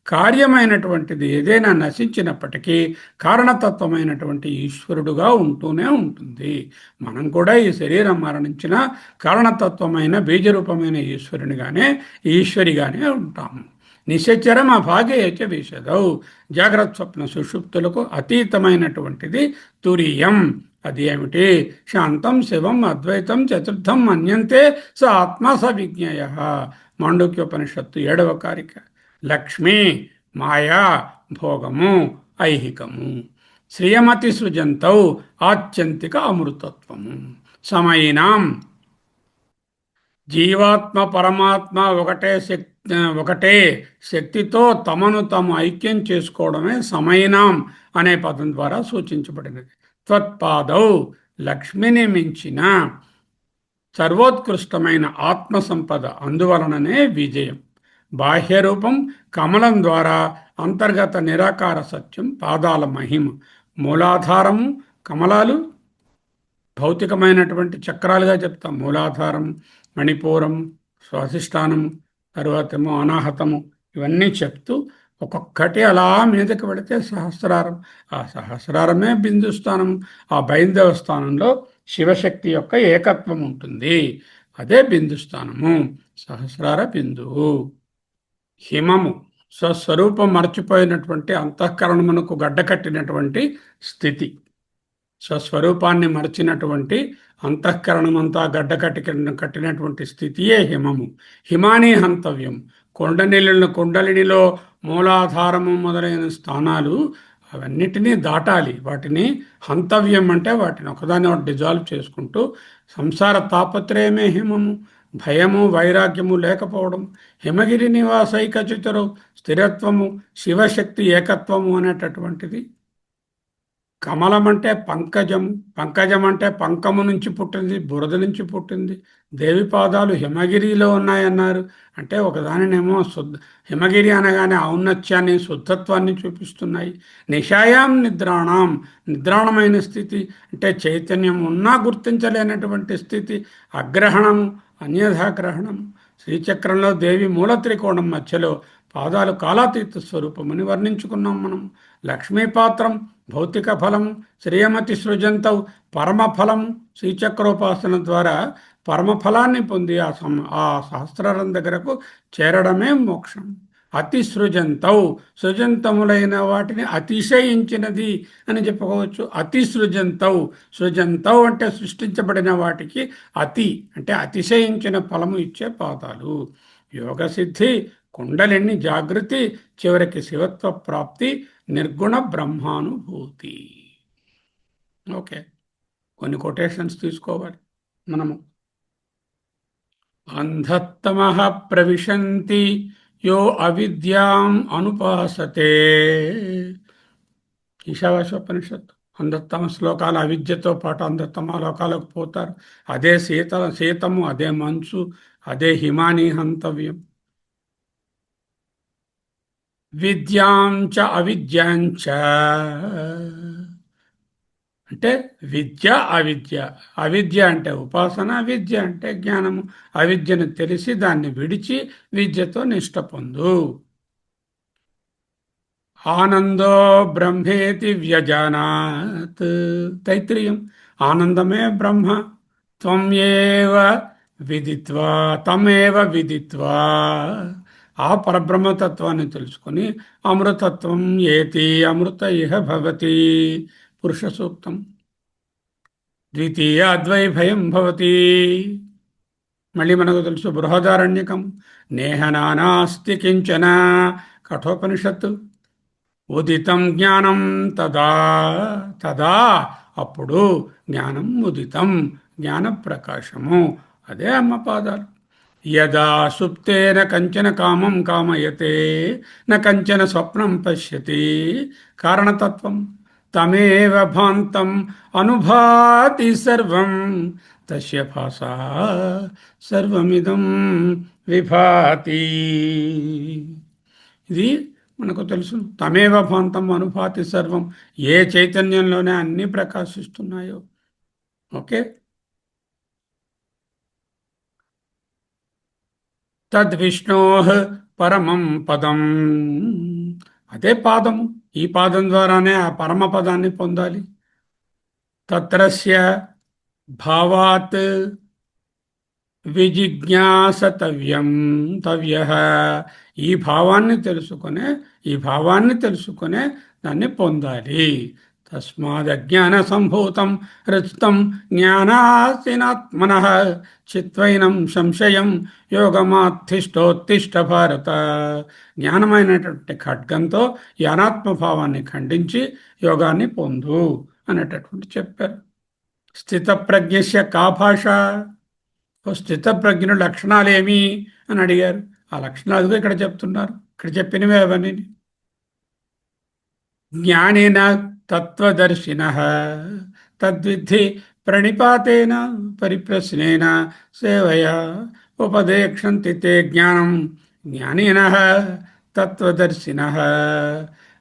కార్యమైనటువంటిది ఏదైనా నశించినప్పటికీ కారణతత్వమైనటువంటి ఈశ్వరుడుగా ఉంటూనే ఉంటుంది. మనం కూడా ఈ శరీరం మరణించిన కారణతత్వమైన బీజరూపమైన ఈశ్వరునిగానే ఈశ్వరిగానే ఉంటాము. నిశ్చరం అభాగేచ విశదౌ. జాగ్రత్త స్వప్న సుషుప్తులకు అతీతమైనటువంటిది తురియం. అది ఏమిటి? శాంతం శివం అద్వైతం చతుర్థం మన్యంతే స ఆత్మ స విజ్ఞేయ. మాండూక్యోపనిషత్తు 7వ కారిక. లక్ష్మి, మాయా, భోగము, ఐహికము. శ్రియమతి సృజంతౌ ఆత్యంతిక అమృతత్వము. సమయినాం. జీవాత్మ పరమాత్మ ఒకటే శక్తితో తమను తాము ఐక్యం చేసుకోవడమే సమయినాం అనే పదం ద్వారా సూచించబడినది. త్వత్పాదౌ. లక్ష్మిని మించిన సర్వోత్కృష్టమైన ఆత్మ సంపద, అందువలననే విజయం. బాహ్యరూపం కమలం ద్వారా అంతర్గత నిరాకార సత్యం, పాదాల మహిమ. మూలాధారము కమలాలు భౌతికమైనటువంటి చక్రాలుగా చెప్తాం. మూలాధారం, మణిపూరం, స్వాధిష్టానము, తరువాతేమో అనాహతము, ఇవన్నీ చెప్తూ ఒక్కొక్కటి అలా మీదకి వెళితే సహస్రారం. ఆ సహస్రారమే బిందుస్థానం. ఆ బైందవ స్థానంలో శివశక్తి యొక్క ఏకత్వం ఉంటుంది. అదే బిందుస్థానము, సహస్రార బిందువు. హిమము స్వస్వరూపం మర్చిపోయినటువంటి అంతఃకరణమునకు గడ్డకట్టినటువంటి స్థితి. స్వస్వరూపాన్ని మరచినటువంటి అంతఃకరణమంతా కట్టినటువంటి స్థితియే హిమము. హిమాని హంతవ్యం. కుండలినిలో మూలాధారము మొదలైన స్థానాలు అవన్నిటినీ దాటాలి. వాటిని హంతవ్యం అంటే వాటిని ఒకదాన్ని ఒకటి డిజాల్వ్ చేసుకుంటూ, సంసార తాపత్రయమే హిమము. భయము వైరాగ్యము లేకపోవడం. హిమగిరి నివాసైక చితురు. స్థిరత్వము, శివశక్తి ఏకత్వము అనేటటువంటిది. కమలం అంటే పంకజము. పంకజం అంటే పంకము నుంచి పుట్టింది, బురద నుంచి పుట్టింది. దేవి పాదాలు హిమగిరిలో ఉన్నాయన్నారు. అంటే ఒకదానినేమో హిమగిరి అనగానే ఔన్నత్యాన్ని, శుద్ధత్వాన్ని చూపిస్తున్నాయి. నిశాయాం నిద్రాణం. నిద్రాణమైన స్థితి అంటే చైతన్యం ఉన్నా గుర్తించలేనటువంటి స్థితి. అగ్రహణము, అన్యథాగ్రహణము. శ్రీచక్రంలో దేవి మూల త్రికోణం మధ్యలో పాదాలు కాలాతీత స్వరూపమని వర్ణించుకున్నాం మనం. లక్ష్మీపాత్రం భౌతిక ఫలము. శ్రీయమతి సృజంతౌ పరమఫలము. శ్రీచక్రోపాసన ద్వారా పరమఫలాన్ని పొంది ఆ సహస్రారం దగ్గరకు చేరడమే మోక్షం. అతి సృజంతౌ. సృజంతములైన వాటిని అతిశయించినది అని చెప్పుకోవచ్చు. అతి సృజంతౌ. సృజంతౌ అంటే సృష్టించబడిన వాటికి అతి అంటే అతిశయించిన ఫలము ఇచ్చే పాదాలు. యోగసిద్ధి, కుండలిని జాగృతి, చివరికి శివత్వ ప్రాప్తి, నిర్గుణ బ్రహ్మానుభూతి. ఓకే, కొన్ని కొటేషన్స్ తీసుకోవాలి మనము. అంధత్తమః ప్రవిశంతి యో అవిద్యాం అనుపాసతే. ఈశావాస్యోపనిషత్తు. అంధత్తమ శ్లోకాలు అవిద్యతో పాటు అంధత్తమ లోకాలకు పోతారు. అదే శీతము, అదే మంచు, అదే హిమాని హంతవ్యం. విద్యాంచ అవిద్యాంచ అంటే విద్య అవిద్య. అవిద్య అంటే ఉపాసన, విద్య అంటే జ్ఞానము. అవిద్యను తెలిసి దాన్ని విడిచి విద్యతో నిష్ట పొందు. ఆనందో బ్రహ్మేతి వ్యజానాత్. తైత్రీయం. ఆనందమే బ్రహ్మ. త్వమేవ విదిత్వా, తమేవ విదిత్వా. ఆ పరబ్రహ్మతత్వాన్ని తెలుసుకొని అమృతత్వం ఏతి అమృత ఇహ భవతి. పురుష సూక్తం. ద్వితీయ అద్వైభయం భవతి. మళ్ళీ మనకు తెలుసు బృహదారణ్యకం. నేహ నానాస్తి కించన. కఠోపనిషత్తు. ఉదితం జ్ఞానం తదా. తదా అప్పుడు జ్ఞానం ఉదితం, జ్ఞాన ప్రకాశము. అదే అమ్మ పాదాలు. యదా సుప్తేన కంచన కామం కామయతే న కంచన స్వప్నం పశ్యతి. కారణతత్వం. తమేవ భాంతం అనుభాతి సర్వం తస్య భాషా సర్వమిదం విభాతి. ఇది మనకు తెలుసు. తమేవ భాంతం అనుభాతి సర్వం, ఏ చైతన్యంలోనే అన్నీ ప్రకాశిస్తున్నాయో. ఓకే. తద్విష్ణో పరమం పదం, అదే పాదము. ఈ పాదం ద్వారానే ఆ పరమ పదాన్ని పొందాలి. తత్రస్య భావాత్ విజిజ్ఞాసతవ్యం తవ్య, ఈ భావాన్ని తెలుసుకునే, ఈ భావాన్ని తెలుసుకునే దాన్ని పొందాలి. తస్మాదజ్ఞాన సంభూతం రచితం జ్ఞానాసినాత్మన చిత్వైనం సంశయం యోగమాధిష్టోత్తిష్ట భారత. జ్ఞానమైనటువంటి ఖడ్గంతో ఈ అనాత్మభావాన్ని ఖండించి యోగాన్ని పొందు అనేటటువంటి చెప్పారు. స్థితప్రజ్ఞస్య కా భాష, స్థితప్రజ్ఞుల లక్షణాలు ఏమి అని అడిగారు. ఆ లక్షణాలు ఇక్కడ చెప్తున్నారు. ఇక్కడ చెప్పినవే అవన్నీ. జ్ఞానేన తత్వదర్శిన తద్విద్ధి ప్రణిపాతేన పరిప్రశ్నేన సేవయా ఉపదేక్షంతి తే జ్ఞానం జ్ఞానిన తత్వదర్శిన.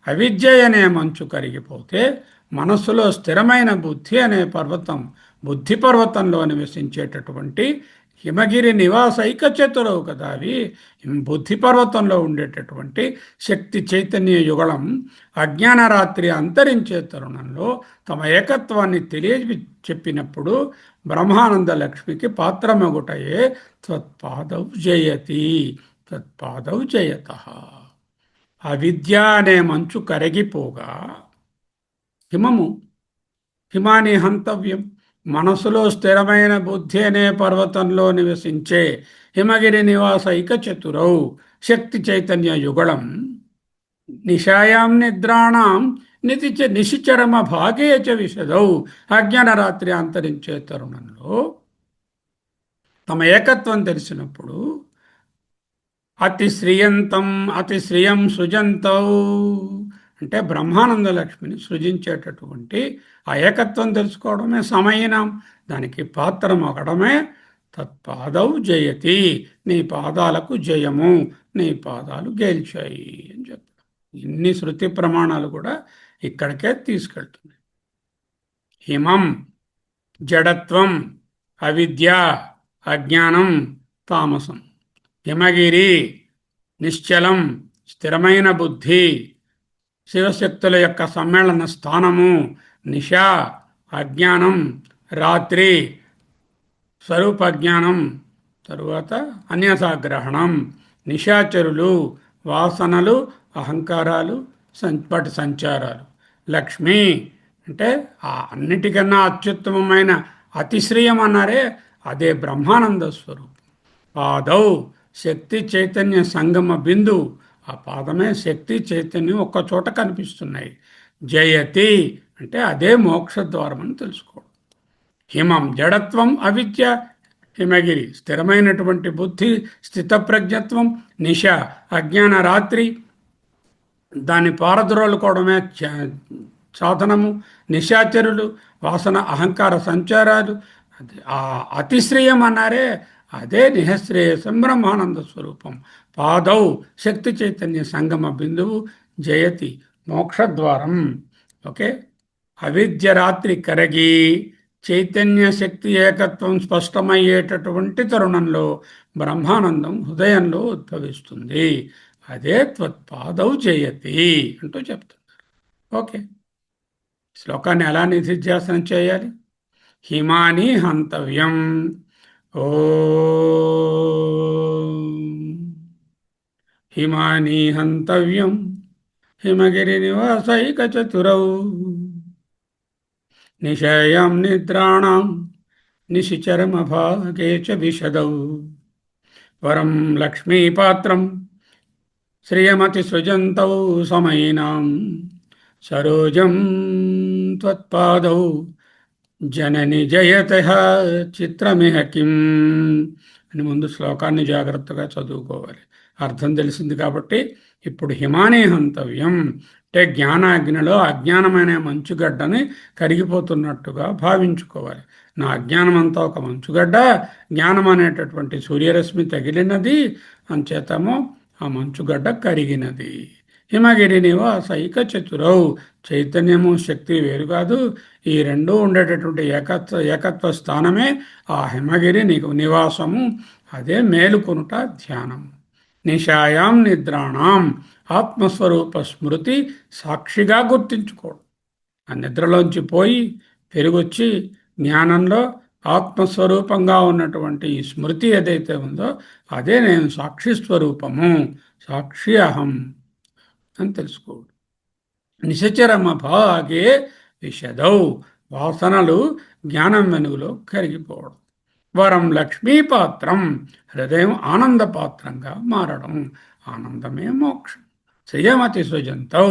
అవిద్య అనే మంచు కరిగిపోతే మనస్సులో స్థిరమైన బుద్ధి అనే పర్వతం, బుద్ధి పర్వతంలో నివసించేటటువంటి హిమగిరి నివాసైక చతురవు కదా అవి. బుద్ధి పర్వతంలో ఉండేటటువంటి శక్తి చైతన్య యుగళం అజ్ఞాన రాత్రి అంతరించే తరుణంలో తమ ఏకత్వాన్ని చెప్పినప్పుడు బ్రహ్మానంద లక్ష్మికి పాత్రమగుటయే త్వత్పాదౌ జయతి, త్వత్పాదౌ జయత. అవిద్య అనే మంచు కరిగిపోగా హిమాని హంతవ్యం, మనసులో స్థిరమైన బుద్ధి అనే పర్వతంలో నివసించే హిమగిరి నివాసైక చతురౌ శక్తి చైతన్య యుగళం నిశాయాం నిద్రాణం నిశిచరమ భాగే చ విశదౌ అజ్ఞాన రాత్రి అంతరించే తరుణంలో తమ ఏకత్వం తెలిసినప్పుడు అతిశ్రియం సృజంతౌ అంటే బ్రహ్మానంద లక్ష్మిని సృజించేటటువంటి ఆ ఏకత్వం తెలుసుకోవడమే సమయనం, దానికి పాత్రం ఒకడమే తత్పాదౌ జయతి, నీ పాదాలకు జయము, నీ పాదాలు గెలిచాయి అని చెప్తారు. ఇన్ని శృతి ప్రమాణాలు కూడా ఇక్కడికే తీసుకెళ్తున్నాయి. హిమం జడత్వం, అవిద్య అజ్ఞానం తామసం, హిమగిరి నిశ్చలం స్థిరమైన బుద్ధి శివశక్తుల యొక్క సమ్మేళన స్థానము, నిశ అజ్ఞానం, రాత్రి స్వరూపజ్ఞానం, తరువాత అన్యసాగ్రహణం, నిశాచరులు వాసనలు అహంకారాలు వాటి సంచారాలు. లక్ష్మి అంటే ఆ అన్నిటికన్నా అత్యుత్తమమైన అతిశ్రియం అన్నారే అదే బ్రహ్మానంద స్వరూపం. పాదౌ శక్తి చైతన్య సంగమ బిందు, ఆ పాదమే శక్తి చైతన్యం ఒక్క చోట కనిపిస్తున్నాయి. జయతి అంటే అదే మోక్షద్వారం అని తెలుసుకోవడం. హిమం జడత్వం అవిద్య, హిమగిరి స్థిరమైనటువంటి బుద్ధి స్థితప్రజ్ఞత్వం, నిశ అజ్ఞాన రాత్రి దాన్ని పారద్రోలుకోవడమే సాధనము, నిశాచరులు వాసన అహంకార సంచారాలు. ఆ అతిశ్రేయం అన్నారే అదే నిహశ్రేయసం బ్రహ్మానంద స్వరూపం. పాదౌ శక్తి చైతన్య సంగమ బిందువు, జయతి మోక్షద్వారం. ఓకే. అవిద్య రాత్రి కరగి చైతన్య శక్తి ఏకత్వం స్పష్టమయ్యేటటువంటి తరుణంలో బ్రహ్మానందం హృదయంలో ఉద్భవిస్తుంది. అదే త్వత్పాదౌ జయతి అంటూ చెప్తున్నారు. ఓకే. శ్లోకాన్ని ఎలా నిధిధ్యాసనం చేయాలి? హిమాని హంతవ్యం. ఓ హిమాని హంతవ్యం హిమగిరి నివాసైక చతురౌ నిశయాం నిద్రాణం నిశిచరమభాగే చ విశదౌ వరం లక్ష్మీపాత్రం శ్రియమతి సృజంతౌ సమయినాం సరోజం త్వత్పాదౌ జనని జయత చిత్రమిహ కిం అని ముందు శ్లోకాన్ని జాగ్రత్తగా చదువుకోవాలి. అర్థం తెలిసింది కాబట్టి ఇప్పుడు హిమాని హంతవ్యం అంటే జ్ఞానాగ్నిలో అజ్ఞానమైన మంచుగడ్డని కరిగిపోతున్నట్టుగా భావించుకోవాలి. నా అజ్ఞానం అంతా ఒక మంచుగడ్డ, జ్ఞానం అనేటటువంటి సూర్యరశ్మి తగిలినది, అంచేతము ఆ మంచుగడ్డ కరిగినది. హిమగిరి నివాసైక చతురౌ, చైతన్యము శక్తి వేరు కాదు, ఈ రెండూ ఉండేటటువంటి ఏకత్వ స్థానమే ఆ హిమగిరి నివాసము. అదే మేలుకొనుట ధ్యానము. నిశాయాం నిద్రాణం, ఆత్మస్వరూప స్మృతి సాక్షిగా గుర్తించుకోవడం. ఆ నిద్రలోంచి పోయి పెరిగొచ్చి జ్ఞానంలో ఆత్మస్వరూపంగా ఉన్నటువంటి ఈ స్మృతి ఏదైతే ఉందో అదే నేను సాక్షి స్వరూపము, సాక్షి అహం అని తెలుసుకోవడం. నిశచరమ భాగే విశదౌ, వాసనలు జ్ఞానం వెనుగులో కరిగిపోవడం. వరం లక్ష్మీపాత్రం, హృదయం ఆనందపాత్రంగా మారడం. ఆనందమే మోక్షం. శ్రియమతి సృజంతౌ,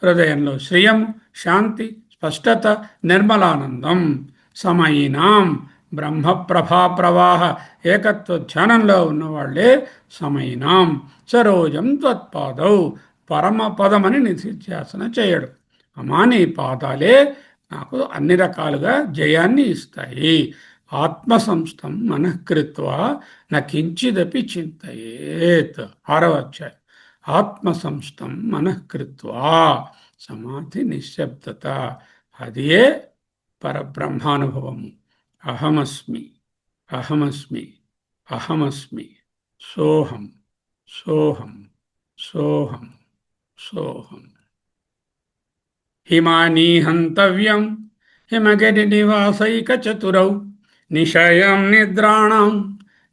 హృదయంలో శ్రియం, శాంతి, స్పష్టత, నిర్మలానందం. సమయినాం, బ్రహ్మప్రభా ప్రవాహ ఏకత్వ ధ్యానంలో ఉన్నవాళ్లే సమయినాం. సరోజం త్వత్పాదౌ, పరమపదమని నిధిధ్యాసన చేయడు. అమ్మా నీ పాదాలే నాకు అన్ని రకాలుగా జయాన్ని ఇస్తాయి. ఆత్మసంస్థం మనఃకృత్వా నకించిదపి చింతయేత్. 6వ అధ్యాయం. ఆత్మసంస్థం మనఃకృత్వా, సమాధి నిశ్శబ్దత, అదే పరబ్రహ్మానుభవము. అహమస్మి, అహమస్మి, అహమస్మి, సోహం, సోహం, సోహం, సోహం. హిమానీహంతవ్యం హిమగిరి నివాసైక చతురౌ, నిశయం నిద్రాణం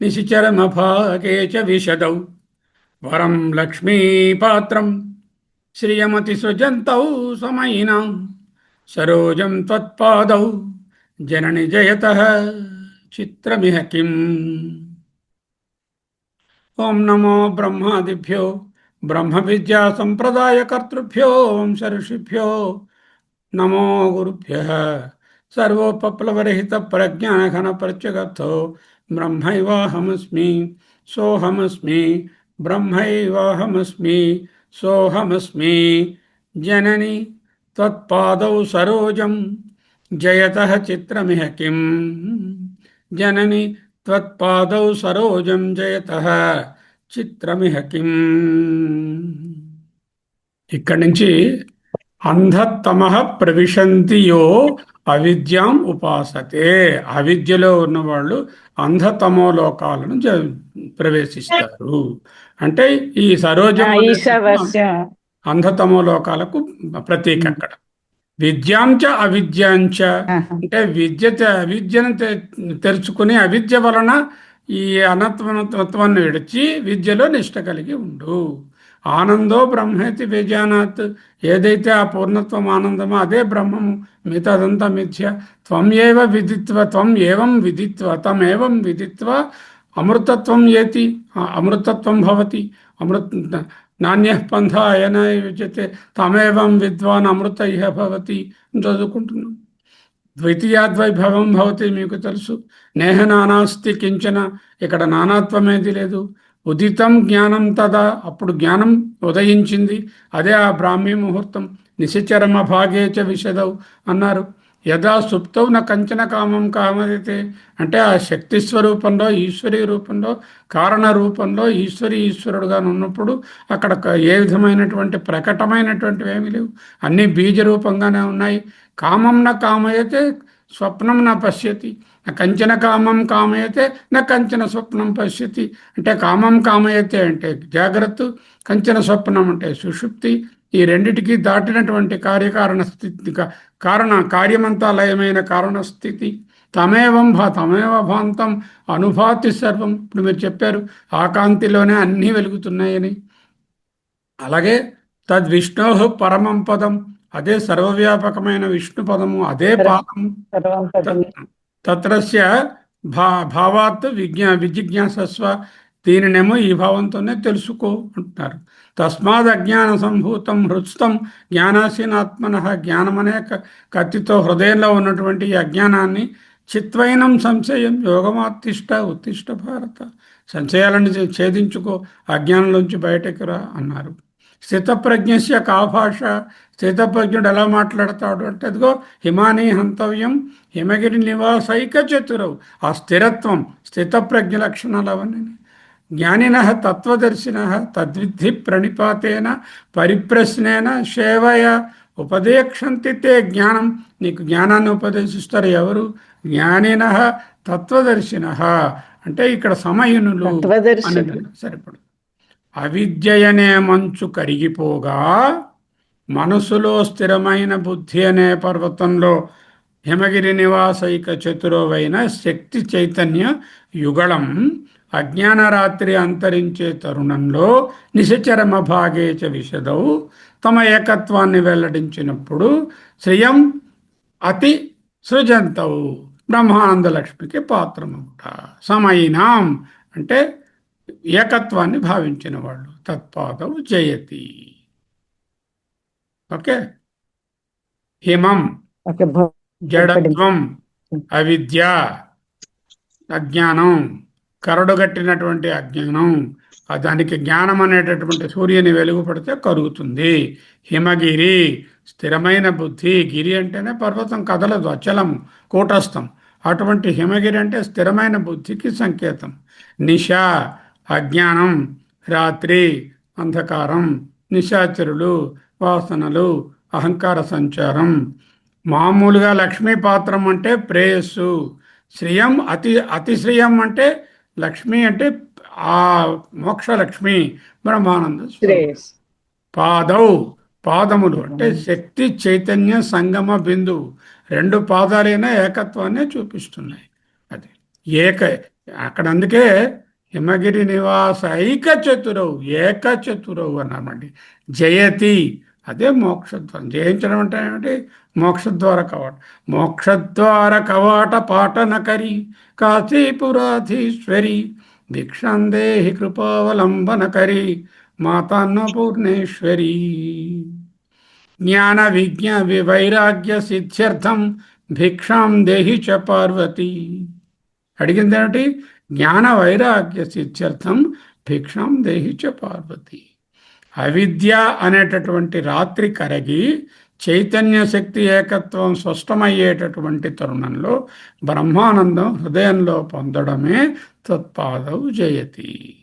నిశిచరమభాగే చ విశదౌ. వరం లక్ష్మీపాత్రం శ్రియమతి సృజంతౌ సమయినాం. సరోజం త్వత్పాదౌ జనని జయతః చిత్రమిహ కిం. ఓం నమో బ్రహ్మాదిభ్యో బ్రహ్మ విద్యా సంప్రదాయకర్తృభ్యో వంశ ఋషిభ్యో నమో గురుభ్యః. సర్వోపప్లవరహిత ప్రజ్ఞానఘన ప్రత్యగర్థో బ్రహ్మైవాహమస్మి సోహమస్మి, బ్రహ్మైవాహమస్మి సోహమస్మి. జనని త్వత్పాదౌ సరోజం జయతః చిత్రమిహ కిం. జనని త్వత్పాదౌ సరోజం జయతః చిత్రమిహ కిం. ఇక్కడి నుంచి అంధతమః ప్రవిశంతి యో అవిద్యాం ఉపాసతే. అవిద్యలో ఉన్నవాళ్ళు అంధతమో లోకాలను ప్రవేశిస్తారు. అంటే ఈ సరోజం అంధతమో లోకాలకు ప్రతీక అక్కడ. విద్యాంచ అవిద్యాంచ అంటే అవిద్యను తెరుచుకుని అవిద్య వలన ఈ అనత్వత్వాన్ని విడిచి విద్యలో నిష్ట కలిగి ఉండు. ఆనందో బ్రహ్మేతి విజానాత్, ఏదైతే ఆ పూర్ణత్వం ఆనందమో అదే బ్రహ్మము, మిగతాదంతా మిథ్య. త్వం ఏవం విదిత్వ తమేవం విదిత్వ అమృతత్వం ఏతి, అమృతత్వం భవతి. నాణ్యః పంథ అయన యుజ్యతే తమేవం విద్వాన్ అమృత ఇహ భవతి అని చదువుకుంటున్నాం. ద్వితీయాద్వైభవం భవతి మీకు తెలుసు. నేహ నానాస్తి కించన, ఇక్కడ నానాత్వమేది లేదు. ఉదితం జ్ఞానం తదా, అప్పుడు జ్ఞానం ఉదయించింది, అదే ఆ బ్రాహ్మీ ముహూర్తం. నిశిచరమ భాగేచ విశదౌ అన్నారు. యదా సుప్తౌ న కంచన కామం కామయతే, అంటే ఆ శక్తి స్వరూపంలో ఈశ్వరీ రూపంలో కారణ రూపంలో ఈశ్వరుడుగా ఉన్నప్పుడు అక్కడ ఏ విధమైనటువంటి ప్రకటమైనటువంటివి ఏమీ లేవు, అన్నీ బీజ రూపంగానే ఉన్నాయి. కామం న కామయతే స్వప్నం న పశ్యతి, న కంచన కామం కామయతే న కంచన స్వప్నం పశ్యతి. అంటే కామం కామయతే అంటే జాగ్రత్త, కంచన స్వప్నం అంటే సుషుప్తి. ఈ రెండిటికి దాటినటువంటి కార్యకారణ స్థితి, కార్యమంతా లయమైన కారణస్థితి. తమేవ భాంతం అనుభాతి సర్వం. ఇప్పుడు మీరు చెప్పారు ఆ కాంతిలోనే అన్నీ వెలుగుతున్నాయని. అలాగే తద్విష్ణో పరమం పదం, అదే సర్వవ్యాపకమైన విష్ణు పదము, అదే పాదము. తత్రస్య భావాత్ విజిజ్ఞాసస్వ, దీనినేమో ఈ భావంతోనే తెలుసుకో అంటున్నారు. తస్మాత్ అజ్ఞాన సంభూతం హృత్స్థం జ్ఞానాసీనాత్మన, జ్ఞానమనే కత్తితో హృదయంలో ఉన్నటువంటి ఈ అజ్ఞానాన్ని చిత్వైనం సంశయం యోగమాత్తిష్ట ఉత్తిష్ట భారత, సంశయాలను ఛేదించుకో, అజ్ఞానంలోంచి బయటకు రా అన్నారు. స్థితప్రజ్ఞస్య కా భాష, స్థితప్రజ్ఞుడు ఎలా మాట్లాడతాడు అంటే అదిగో హిమాని హంతవ్యం హిమగిరి నివాసైక చతురవు. ఆ స్థిరత్వం, స్థితప్రజ్ఞ లక్షణాలు అవన్నీ. జ్ఞానిన తత్వదర్శిన తద్విద్ధి ప్రణిపాతేన పరిప్రశ్నేన సేవయ ఉపదేక్షంతి తే జ్ఞానం. నీకు జ్ఞానాన్ని ఉపదేశిస్తారు ఎవరు? జ్ఞానిన తత్వదర్శిన అంటే ఇక్కడ సమయనులు అని సరిపడు. అవిద్యయనే మంచు కరిగిపోగా మనసులో స్థిరమైన బుద్ధి అనే పర్వతంలో హిమగిరి నివాసైక చతురోవైన శక్తి చైతన్య యుగళం అజ్ఞాన రాత్రి అంతరించే తరుణంలో నిశచరమ భాగే చ విశదౌ తమ ఏకత్వాన్ని వెల్లడించినప్పుడు శ్రియం అతి సృజంతవు బ్రహ్మానంద లక్ష్మికి పాత్రమవుట. సమయినాం అంటే ఏకత్వాన్ని భావించిన వాళ్ళు. తత్పాదవు జయతి. ఓకే. హిమం జడత్వం, అవిద్య అజ్ఞానం, కరడుగట్టినటువంటి అజ్ఞానం. దానికి జ్ఞానం అనేటటువంటి సూర్యుని వెలుగు పడితే కరుగుతుంది. హిమగిరి స్థిరమైన బుద్ధి. గిరి అంటేనే పర్వతం, కదలదు, అచలము, కూటస్థం. అటువంటి హిమగిరి అంటే స్థిరమైన బుద్ధికి సంకేతం. నిశ అజ్ఞానం, రాత్రి అంధకారం, నిశాచరులు, వాసనలు, అహంకార సంచారం. మామూలుగా లక్ష్మీ పాత్రం అంటే ప్రేయస్సు. శ్రియం అతిశ్రియం అంటే లక్ష్మి అంటే ఆ మోక్షలక్ష్మి బ్రహ్మానంద పాదౌ పాదములు అంటే శక్తి చైతన్య సంగమ బిందువు. రెండు పాదాలైనా ఏకత్వాన్ని చూపిస్తున్నాయి. అది ఏక అక్కడ. అందుకే హిమగిరి నివాస ఐక చతురవు, ఏక చతురవు అన్నామండి. జయతి అదే మోక్షద్వారం. జయించడం అంటే ఏమిటి? మోక్షద్వార కవాట. మోక్షద్వార కవాట పాటనకరి కాశీపురాధీశ్వరి భిక్షాందేహి కృపావలంబనకరి మాతాన్నపూర్ణేశ్వరి. జ్ఞాన విజ్ఞ వైరాగ్య సిద్ధ్యర్థం భిక్షాం దేహి చ పార్వతి. అడిగింది ఏమిటి? జ్ఞాన వైరాగ్య సిద్ధ్యర్థం భిక్షాం దేహి చ పార్వతి. అవిద్య అనేటటువంటి రాత్రి కరగి చైతన్య శక్తి ఏకత్వం స్పష్టమయ్యేటటువంటి తరుణంలో బ్రహ్మానందం హృదయంలో పొందడమే తత్పాదౌ జయతి.